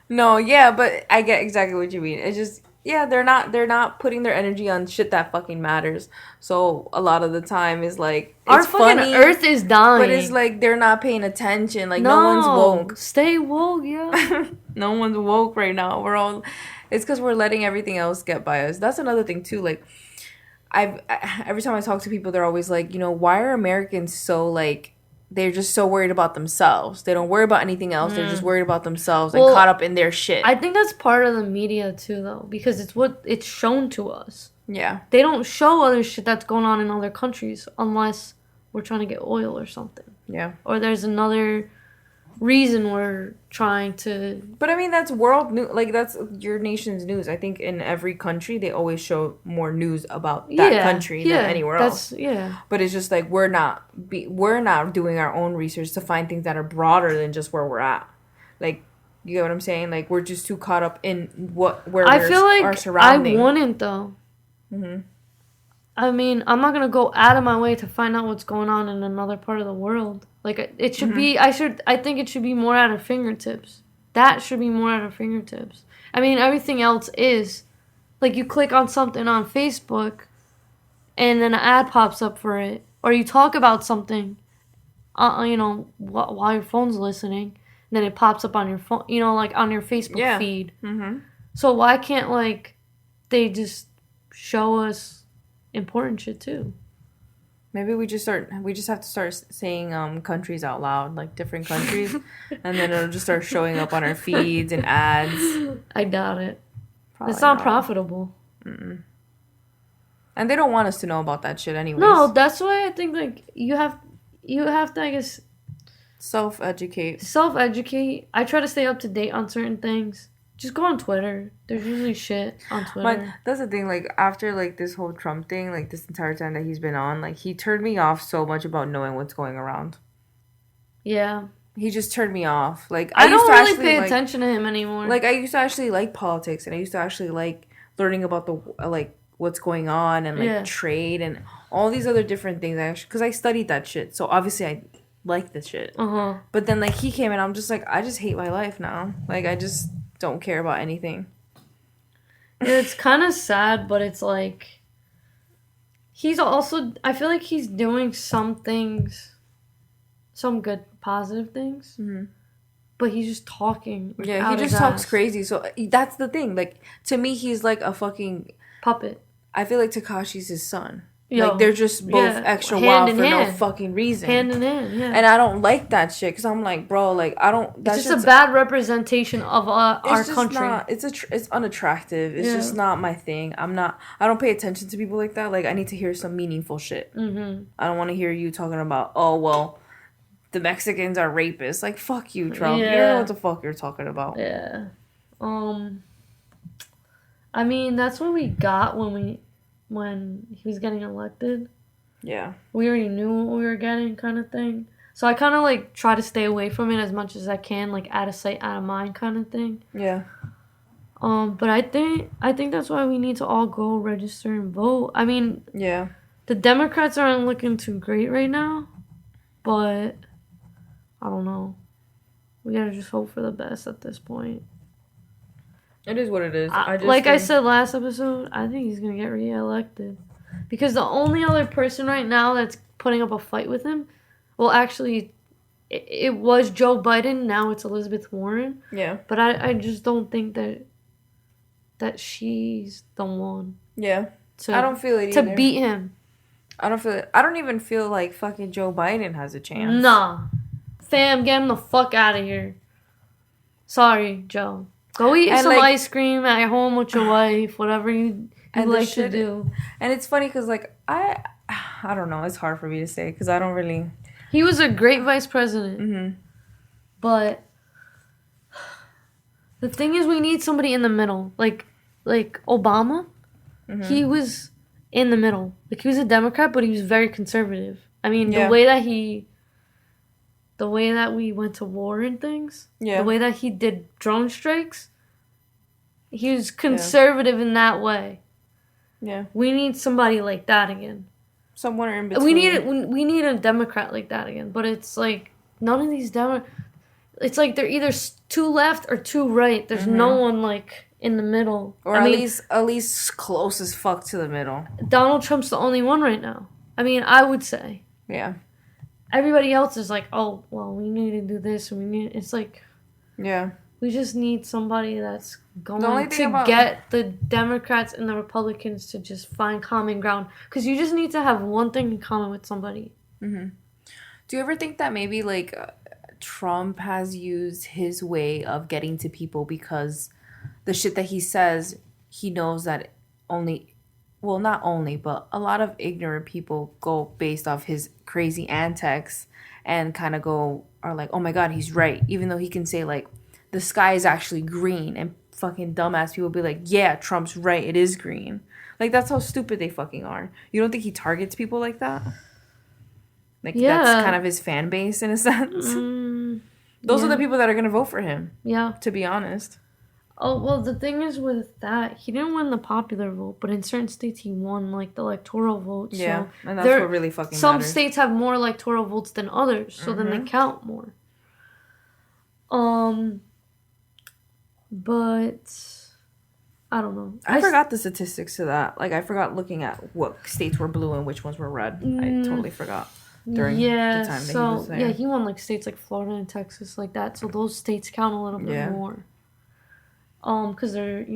No, yeah, but I get exactly what you mean. It's just, yeah, they're not putting their energy on shit that fucking matters. So a lot of the time is like, our it's fucking funny, Earth is dying. but it's like they're not paying attention. Like no one's woke. Stay woke, yeah. No one's woke right now. It's because we're letting everything else get by us. That's another thing too. Like, every time I talk to people, they're always like, why are Americans so like, they're just so worried about themselves. They don't worry about anything else. They're just worried about themselves and caught up in their shit. I think that's part of the media too, though, because it's shown to us. Yeah. They don't show other shit that's going on in other countries unless we're trying to get oil or something. Yeah. Or there's another reason we're trying to... But I mean, that's world news. Like, that's your nation's news. I think in every country, they always show more news about that country than anywhere else. Yeah. But it's just like, we're not doing our own research to find things that are broader than just where we're at. Like, you get what I'm saying? Like, we're just too caught up in I feel like our surroundings. I wouldn't, though. Mm-hmm. I mean, I'm not gonna go out of my way to find out what's going on in another part of the world. Like, it should be, I think it should be more at our fingertips. That should be more at our fingertips. I mean, everything else is, like, you click on something on Facebook, and then an ad pops up for it. Or you talk about something, while your phone's listening, and then it pops up on your phone, like, on your Facebook feed. Mm-hmm. So why can't, like, they just show us important shit, too? Maybe we just have to start saying countries out loud, like different countries, and then it'll just start showing up on our feeds and ads. I doubt it. Probably it's not profitable. Mm-mm. And they don't want us to know about that shit anyways. No, that's why I think, like, you have to, I guess, self-educate. I try to stay up to date on certain things. Just go on Twitter. There's usually shit on Twitter. But that's the thing, like, after, like, this whole Trump thing, like, this entire time that he's been on, like, he turned me off so much about knowing what's going around. Yeah. He just turned me off. Like, I don't really pay attention to him anymore. Like, I used to actually like politics, and I used to actually like learning about what's going on, and, like, trade, and all these other different things, actually, because I studied that shit, so obviously I like this shit. Uh-huh. But then, like, he came, and I'm just like, I just hate my life now. Like, I just don't care about anything. It's kind of sad, but it's like, he's also, I feel like he's doing some things, some good positive things, but he's just talking. Yeah, he just talks crazy. So that's the thing. Like, to me, he's like a fucking puppet. I feel like TEKASHI's his son. Like, they're just both extra wild for no fucking reason. Hand in hand, yeah. And I don't like that shit, because I'm like, bro, like, I don't... That's just a bad representation of our country. It's unattractive. It's just not my thing. I don't pay attention to people like that. Like, I need to hear some meaningful shit. Mm-hmm. I don't want to hear you talking about, oh, well, the Mexicans are rapists. Like, fuck you, Trump. You don't know what the fuck you're talking about. Yeah. I mean, that's what we got when he was getting elected. Yeah. We already knew what we were getting, kind of thing. So I kind of, like, try to stay away from it as much as I can, like, out of sight, out of mind kind of thing. Yeah. But I think that's why we need to all go register and vote. I mean, Yeah. the Democrats aren't looking too great right now, but I don't know. We gotta just hope for the best at this point. It is what it is. I said last episode, I think he's gonna get reelected. Because the only other person right now that's putting up a fight with him, well, actually, it was Joe Biden. Now it's Elizabeth Warren. Yeah. But I just don't think that she's the one. Yeah. I don't feel it to either. beat him. I don't feel it. I don't even feel like fucking Joe Biden has a chance. Nah. Fam, get him the fuck out of here. Sorry, Joe. Go eat some ice cream at home with your wife, whatever you like to do. And it's funny because, like, I don't know. It's hard for me to say because I don't really... He was a great vice president. Mm-hmm. But the thing is, we need somebody in the middle. Like Obama, he was in the middle. Like, he was a Democrat, but he was very conservative. I mean, the way that we went to war and things, the way that he did drone strikes, he was conservative in that way. Yeah. We need somebody like that again. Somewhere in between. We need a Democrat like that again. But it's like, none of these it's like they're either too left or too right. There's no one, like, in the middle. Or at least close as fuck to the middle. Donald Trump's the only one right now. I mean, I would say. Yeah. Everybody else is like, oh, well, we need to do this. It's like... Yeah. We just need somebody that's going to get the Democrats and the Republicans to just find common ground. Because you just need to have one thing in common with somebody. Mm-hmm. Do you ever think that maybe, like, Trump has used his way of getting to people because the shit that he says, he knows that not only, but a lot of ignorant people go based off his crazy antics and kind of are like, oh my God, he's right. Even though he can say, like, the sky is actually green, and fucking dumbass people be like, yeah, Trump's right, it is green. Like, that's how stupid they fucking are. You don't think he targets people like that? Like, that's kind of his fan base in a sense. Those are the people that are going to vote for him. Yeah. To be honest. Oh, well, the thing is with that, he didn't win the popular vote, but in certain states he won, like, the electoral vote. Yeah, so and that's what really fucking matters. Some states have more electoral votes than others, so then they count more. But I don't know. I forgot the statistics to that. Like, I forgot looking at what states were blue and which ones were red. I totally forgot during the time that he was there. Yeah, he won, like, states like Florida and Texas like that, so those states count a little bit more. Because they're,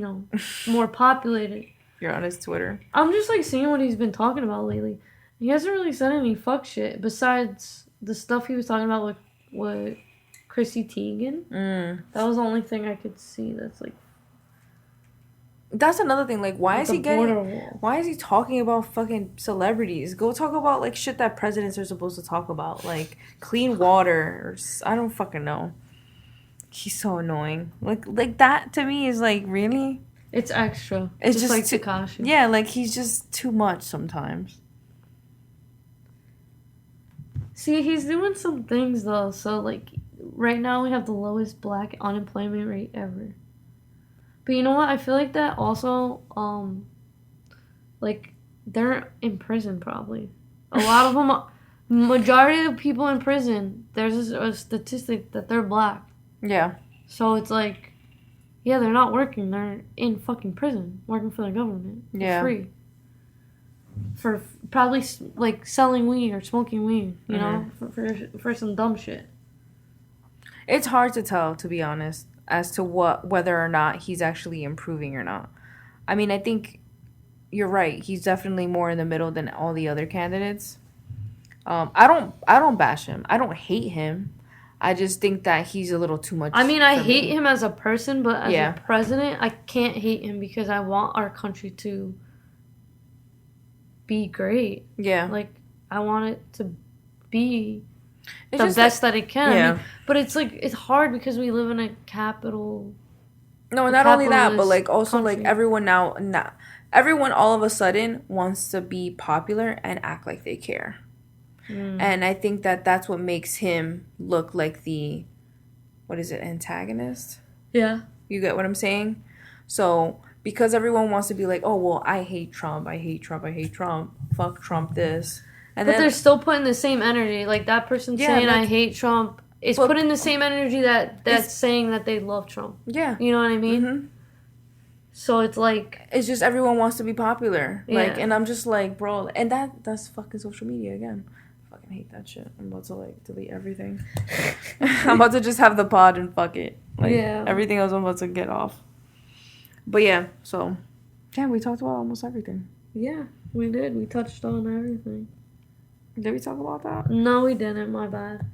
more populated. You're on his Twitter. I'm just, like, seeing what he's been talking about lately. He hasn't really said any fuck shit besides the stuff he was talking about with Chrissy Teigen. That was the only thing I could see that's, like... That's another thing. Like, why is he talking about fucking celebrities? Go talk about, like, shit that presidents are supposed to talk about. Like, clean water. Or I don't fucking know. He's so annoying. Like that to me is like, really? It's extra. It's just like TEKASHI. Yeah, like he's just too much sometimes. See, he's doing some things though. So like, right now we have the lowest black unemployment rate ever. But you know what? I feel like that also, like, they're in prison probably. A lot of them, majority of the people in prison, there's a statistic that they're black. Yeah. So it's like, yeah, they're not working. They're in fucking prison, working for the government for free. For probably, like, selling weed or smoking weed, you know, for some dumb shit. It's hard to tell, to be honest, as to whether or not he's actually improving or not. I mean, I think you're right. He's definitely more in the middle than all the other candidates. I don't bash him. I don't hate him. I just think that he's a little too much. I mean, I hate him as a person, but as a president, I can't hate him because I want our country to be great. Yeah. Like, I want it to be the best that it can. Yeah. I mean, but it's like, it's hard because we live in a capital. No, not only that, but like also country. Like everyone all of a sudden wants to be popular and act like they care. And I think that that's what makes him look like the, antagonist? Yeah. You get what I'm saying? So because everyone wants to be like, oh well, I hate Trump, fuck Trump this, and but then they're still putting the same energy. Like that person saying I hate Trump is putting the same energy that's saying that they love Trump. Yeah, you know what I mean. Mm-hmm. So it's like it's just everyone wants to be popular. Yeah. Like, and I'm just like, bro, and that's fucking social media again. I fucking hate that shit. I'm about to like delete everything. I'm about to just have the pod and fuck it. Like everything else I'm about to get off. But yeah, so yeah, we talked about almost everything. Yeah, we did. We touched on everything. Did we talk about that? No, we didn't. My bad.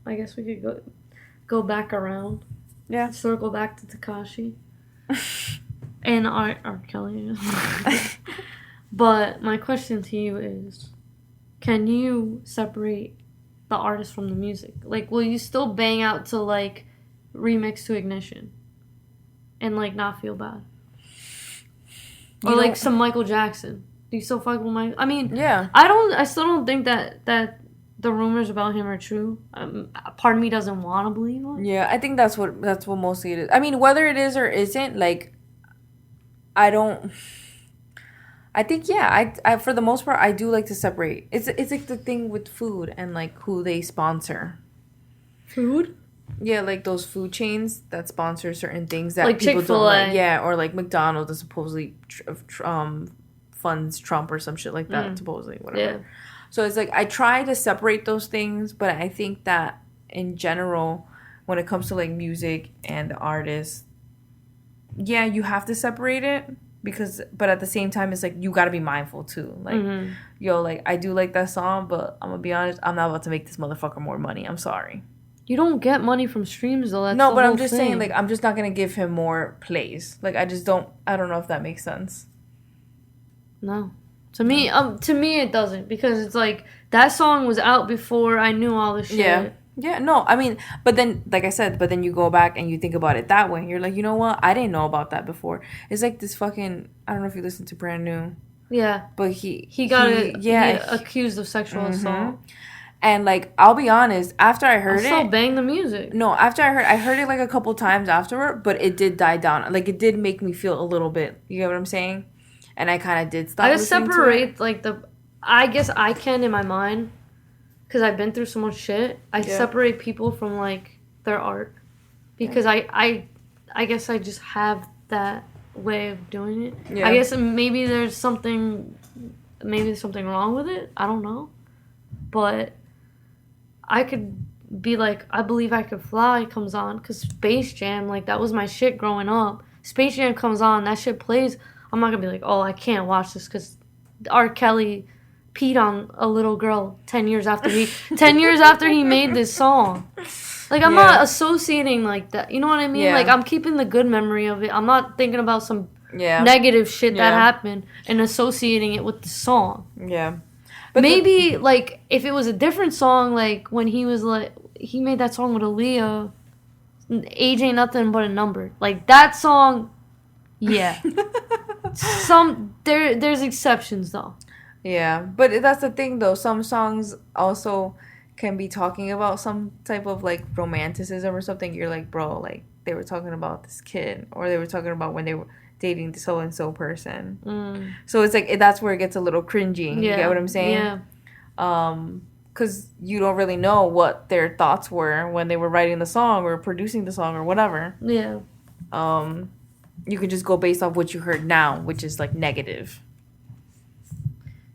I guess we could go back around. Yeah. Circle back to TEKASHI. And R. Kelly. But my question to you is, can you separate the artist from the music? Like, will you still bang out to, like, Remix to Ignition? And, like, not feel bad? Or, like, some Michael Jackson. Do you still fuck with Michael? I mean, yeah. I still don't think that the rumors about him are true. Part of me doesn't want to believe it. Yeah, I think that's what mostly it is. I mean, whether it is or isn't, like, I think, yeah, I for the most part, I do like to separate. It's like the thing with food and, like, who they sponsor. Food? Yeah, like those food chains that sponsor certain things that like people Chick-fil-A. don't like. Yeah, or like McDonald's that supposedly funds Trump or some shit like that, supposedly, whatever. Yeah. So it's like, I try to separate those things, but I think that in general, when it comes to, like, music and the artists, yeah, you have to separate it but at the same time, it's like, you gotta be mindful too. Like, yo, like, I do like that song, but I'm gonna be honest, I'm not about to make this motherfucker more money. I'm sorry. You don't get money from streams though. That's no, the but whole I'm just thing. saying, like, I'm just not gonna give him more plays. Like, I don't know if that makes sense. No. To me, it doesn't, because it's like that song was out before I knew all the shit. Yeah, no, I mean, but then, like I said, but then you go back and you think about it that way. You're like, you know what? I didn't know about that before. It's like this fucking, I don't know if you listened to Brand New. Yeah. But he got accused of sexual assault. And, like, I'll be honest, after I heard it... I still bang the music. No, after I heard it, like, a couple times afterward, but it did die down. Like, it did make me feel a little bit, you get what I'm saying? And I kind of did stop listening to it. I just separate, like, I guess I can in my mind, because I've been through so much shit. I separate people from, like, their art. Because I guess I just have that way of doing it. Yeah. I guess maybe there's something wrong with it. I don't know. But I could be like, I Believe I Could Fly comes on, because Space Jam, like, that was my shit growing up. Space Jam comes on, that shit plays. I'm not gonna be like, oh, I can't watch this because R. Kelly peed on a little girl 10 years after he made this song. Like, I'm not associating like that. You know what I mean? Like, I'm keeping the good memory of it. I'm not thinking about some negative shit that happened and associating it with the song. Yeah. But maybe, like, if it was a different song, like, when he was, like, he made that song with Aaliyah, Age Ain't Nothing But a Number. Like, that song, yeah. There's exceptions, though. Yeah, but that's the thing, though. Some songs also can be talking about some type of, like, romanticism or something. You're like, bro, like, they were talking about this kid, or they were talking about when they were dating so and so person. So it's like, that's where it gets a little cringy. You get what I'm saying? Yeah. Because you don't really know what their thoughts were when they were writing the song or producing the song or whatever. Yeah. You can just go based off what you heard now, which is, like, negative.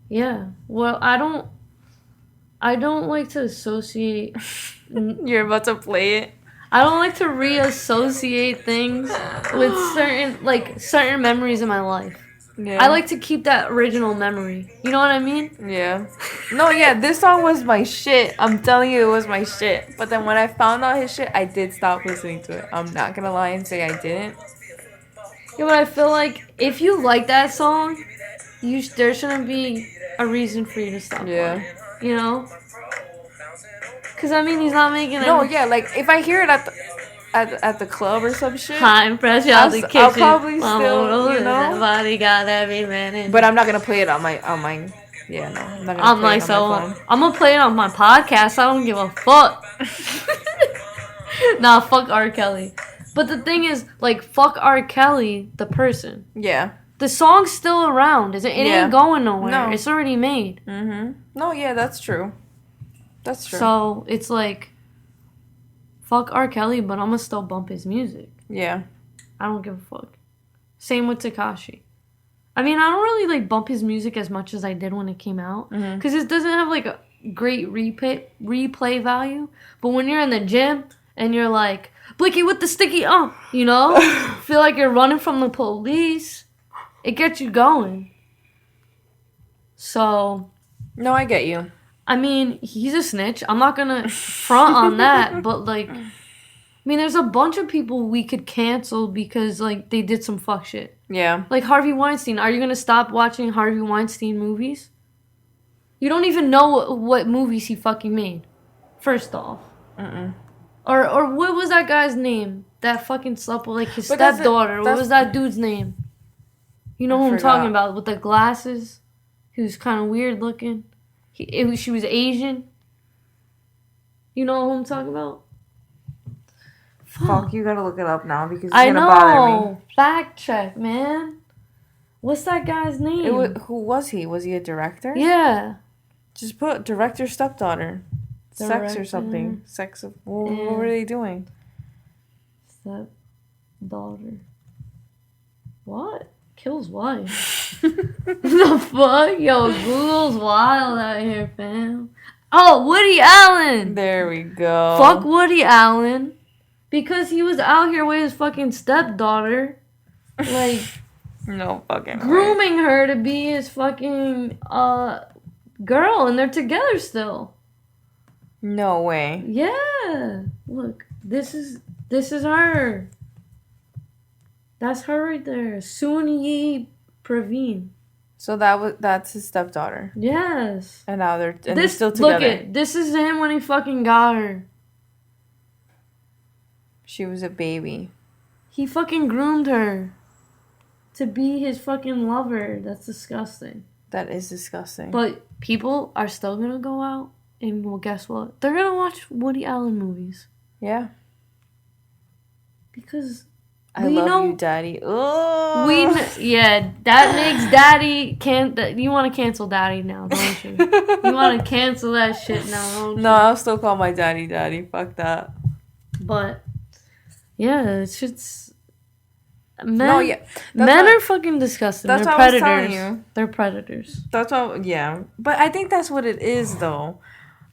Yeah. Well, I don't like to associate. You're about to play it. I don't like to reassociate things with certain memories in my life. Yeah. I like to keep that original memory. You know what I mean? Yeah. No, yeah, this song was my shit. I'm telling you, it was my shit. But then when I found out his shit, I did stop listening to it. I'm not gonna lie and say I didn't. Yeah, but I feel like if you like that song, there shouldn't be a reason for you to stop. Yeah. You know? Because, I mean, he's not making it. No, yeah, like, if I hear it at the club or some shit, I'll probably still, you know? Everybody got every minute. But I'm not going to play it on my, yeah, no. I'm not going to play it on my phone. I'm going to play it on my podcast. I don't give a fuck. Nah, fuck R. Kelly. But the thing is, like, fuck R. Kelly, the person. Yeah. The song's still around. It ain't going nowhere. No. It's already made. Mm-hmm. No, yeah, that's true. That's true. So, it's like, fuck R. Kelly, but I'm gonna still bump his music. Yeah. I don't give a fuck. Same with TEKASHI. I mean, I don't really, like, bump his music as much as I did when it came out. Because it doesn't have, like, a great replay value. But when you're in the gym and you're like, Blicky with the sticky, you know? Feel like you're running from the police. It gets you going. So. No, I get you. I mean, he's a snitch. I'm not gonna front on that. But, like, I mean, there's a bunch of people we could cancel because, like, they did some fuck shit. Yeah. Like Harvey Weinstein. Are you gonna stop watching Harvey Weinstein movies? You don't even know what movies he fucking made. First off. Or what was that guy's name? That fucking slept with, like, his stepdaughter. What was that dude's name? You know who I'm talking about? With the glasses. He was kind of weird looking. She was Asian. You know who I'm talking about? Fuck, you gotta look it up now because it's gonna bother me. Fact check, man. What's that guy's name? Who was he? Was he a director? Yeah. Just put director stepdaughter. Sex or something. Sex of... What were they doing? Stepdaughter. What? Kills wife. The fuck? Yo, Google's wild out here, fam. Oh, Woody Allen! There we go. Fuck Woody Allen. Because he was out here with his fucking stepdaughter. Like... No fucking grooming her to be his fucking girl, and they're together still. No way. Yeah. Look, this is her. That's her right there. Soon-Yi Praveen. So that's his stepdaughter. Yes. And now they're still together. This is him when he fucking got her. She was a baby. He fucking groomed her to be his fucking lover. That's disgusting. That is disgusting. But people are still gonna go out, and well, guess what? They're gonna watch Woody Allen movies. Yeah. Because I love you, Daddy. Oh. That makes Daddy you want to cancel Daddy now, don't you? You want to cancel that shit now, don't you? No, I'll still call my daddy Daddy. Fuck that. But yeah, it's just men. No, yeah, men are fucking disgusting. That's They're what I was predators. telling you. They're predators. That's what. Yeah, but I think that's what it is, though.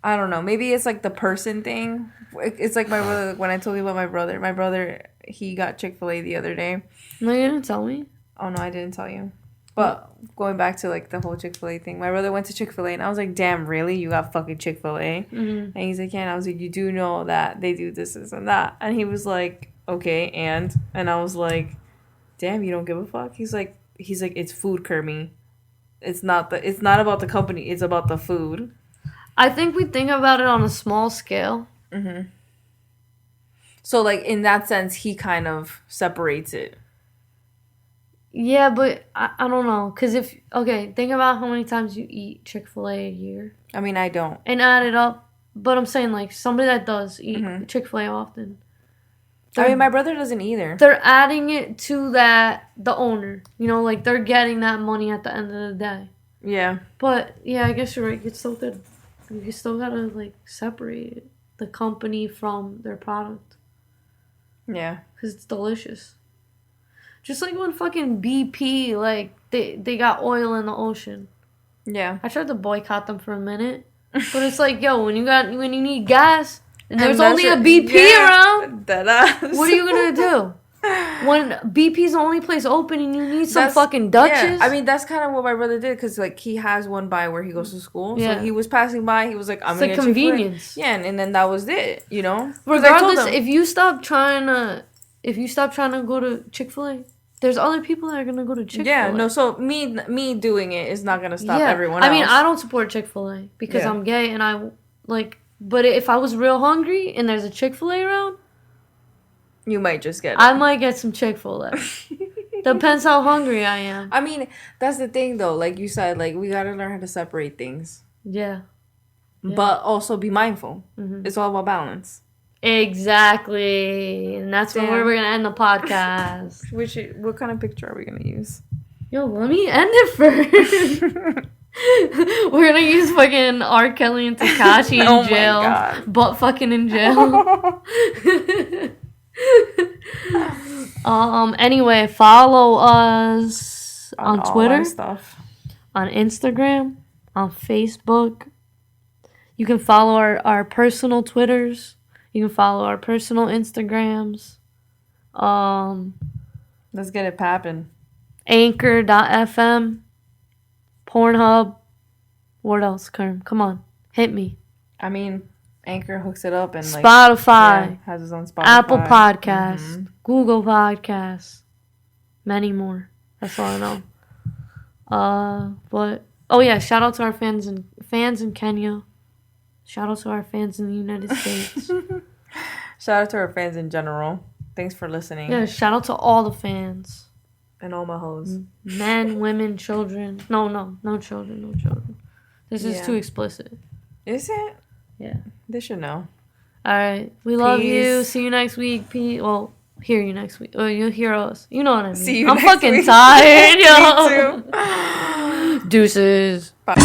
I don't know. Maybe it's like the person thing. It's like my brother. When I told you about my brother. My brother, he got Chick-fil-A the other day. No, you didn't tell me. Oh no, I didn't tell you. But going back to like the whole Chick-fil-A thing, my brother went to Chick-fil-A and I was like, "Damn, really? You got fucking Chick-fil-A?" And he's like, "Yeah." And I was like, "You do know that they do this and that?" And he was like, "Okay." And I was like, "Damn, you don't give a fuck?" He's like, "It's food, Kermie. It's not about the company. It's about the food." I think we think about it on a small scale. So, like, in that sense, he kind of separates it. Yeah, but I don't know. Because think about how many times you eat Chick-fil-A a year. I mean, I don't. And add it up. But I'm saying, like, somebody that does eat Chick-fil-A often. I mean, my brother doesn't either. They're adding it to the owner. You know, like, they're getting that money at the end of the day. Yeah. But, yeah, I guess you're right. You still gotta, like, separate the company from their product. Yeah. Because it's delicious. Just like when fucking BP, like, they got oil in the ocean. Yeah. I tried to boycott them for a minute. But it's like, yo, when you need gas, and there's only a BP around, what are you gonna do? When BP's the only place open and you need some fucking Dutchess? Yeah. I mean, that's kind of what my brother did because, like, he has one by where he goes to school. Yeah. So he was passing by. He was like, I'm going to get convenience. Yeah, and then that was it, you know? Regardless, if you stop trying to go to Chick-fil-A, there's other people that are going to go to Chick-fil-A. Yeah, no, so me doing it is not going to stop everyone else. I mean, I don't support Chick-fil-A because I'm gay and I, like, but if I was real hungry and there's a Chick-fil-A around, you might just get it. I might get some Chick-fil-A. Depends how hungry I am. I mean, that's the thing, though. Like you said, like, we got to learn how to separate things. Yeah. But also be mindful. It's all about balance. Exactly. And that's where Damn. we're going to end the podcast. What kind of picture are we gonna use? Yo, let me end it first. We're going to use fucking R. Kelly and TEKASHI in Oh my jail. God. Butt fucking in jail. Anyway, follow us on all Twitter, our stuff. on Instagram, on Facebook. You can follow our personal Twitters. You can follow our personal Instagrams. Let's get it poppin'. Anchor.fm, Pornhub. What else, Kerm? Come on, hit me. I mean, Anchor hooks it up and Spotify, has its own Spotify. Apple Podcasts, Google Podcasts, many more. That's all I know. But oh yeah, shout out to our fans in Kenya. Shout out to our fans in the United States. Shout out to our fans in general. Thanks for listening. Yeah, shout out to all the fans. And all my hoes. Men, women, children. No children. This is too explicit. Is it? Yeah. They should know. Alright. We love you. See you next week. Well, hear you next week. Or you'll hear us. You know what I mean. See you I'm next fucking week. tired, Me yo. Deuces. Bye.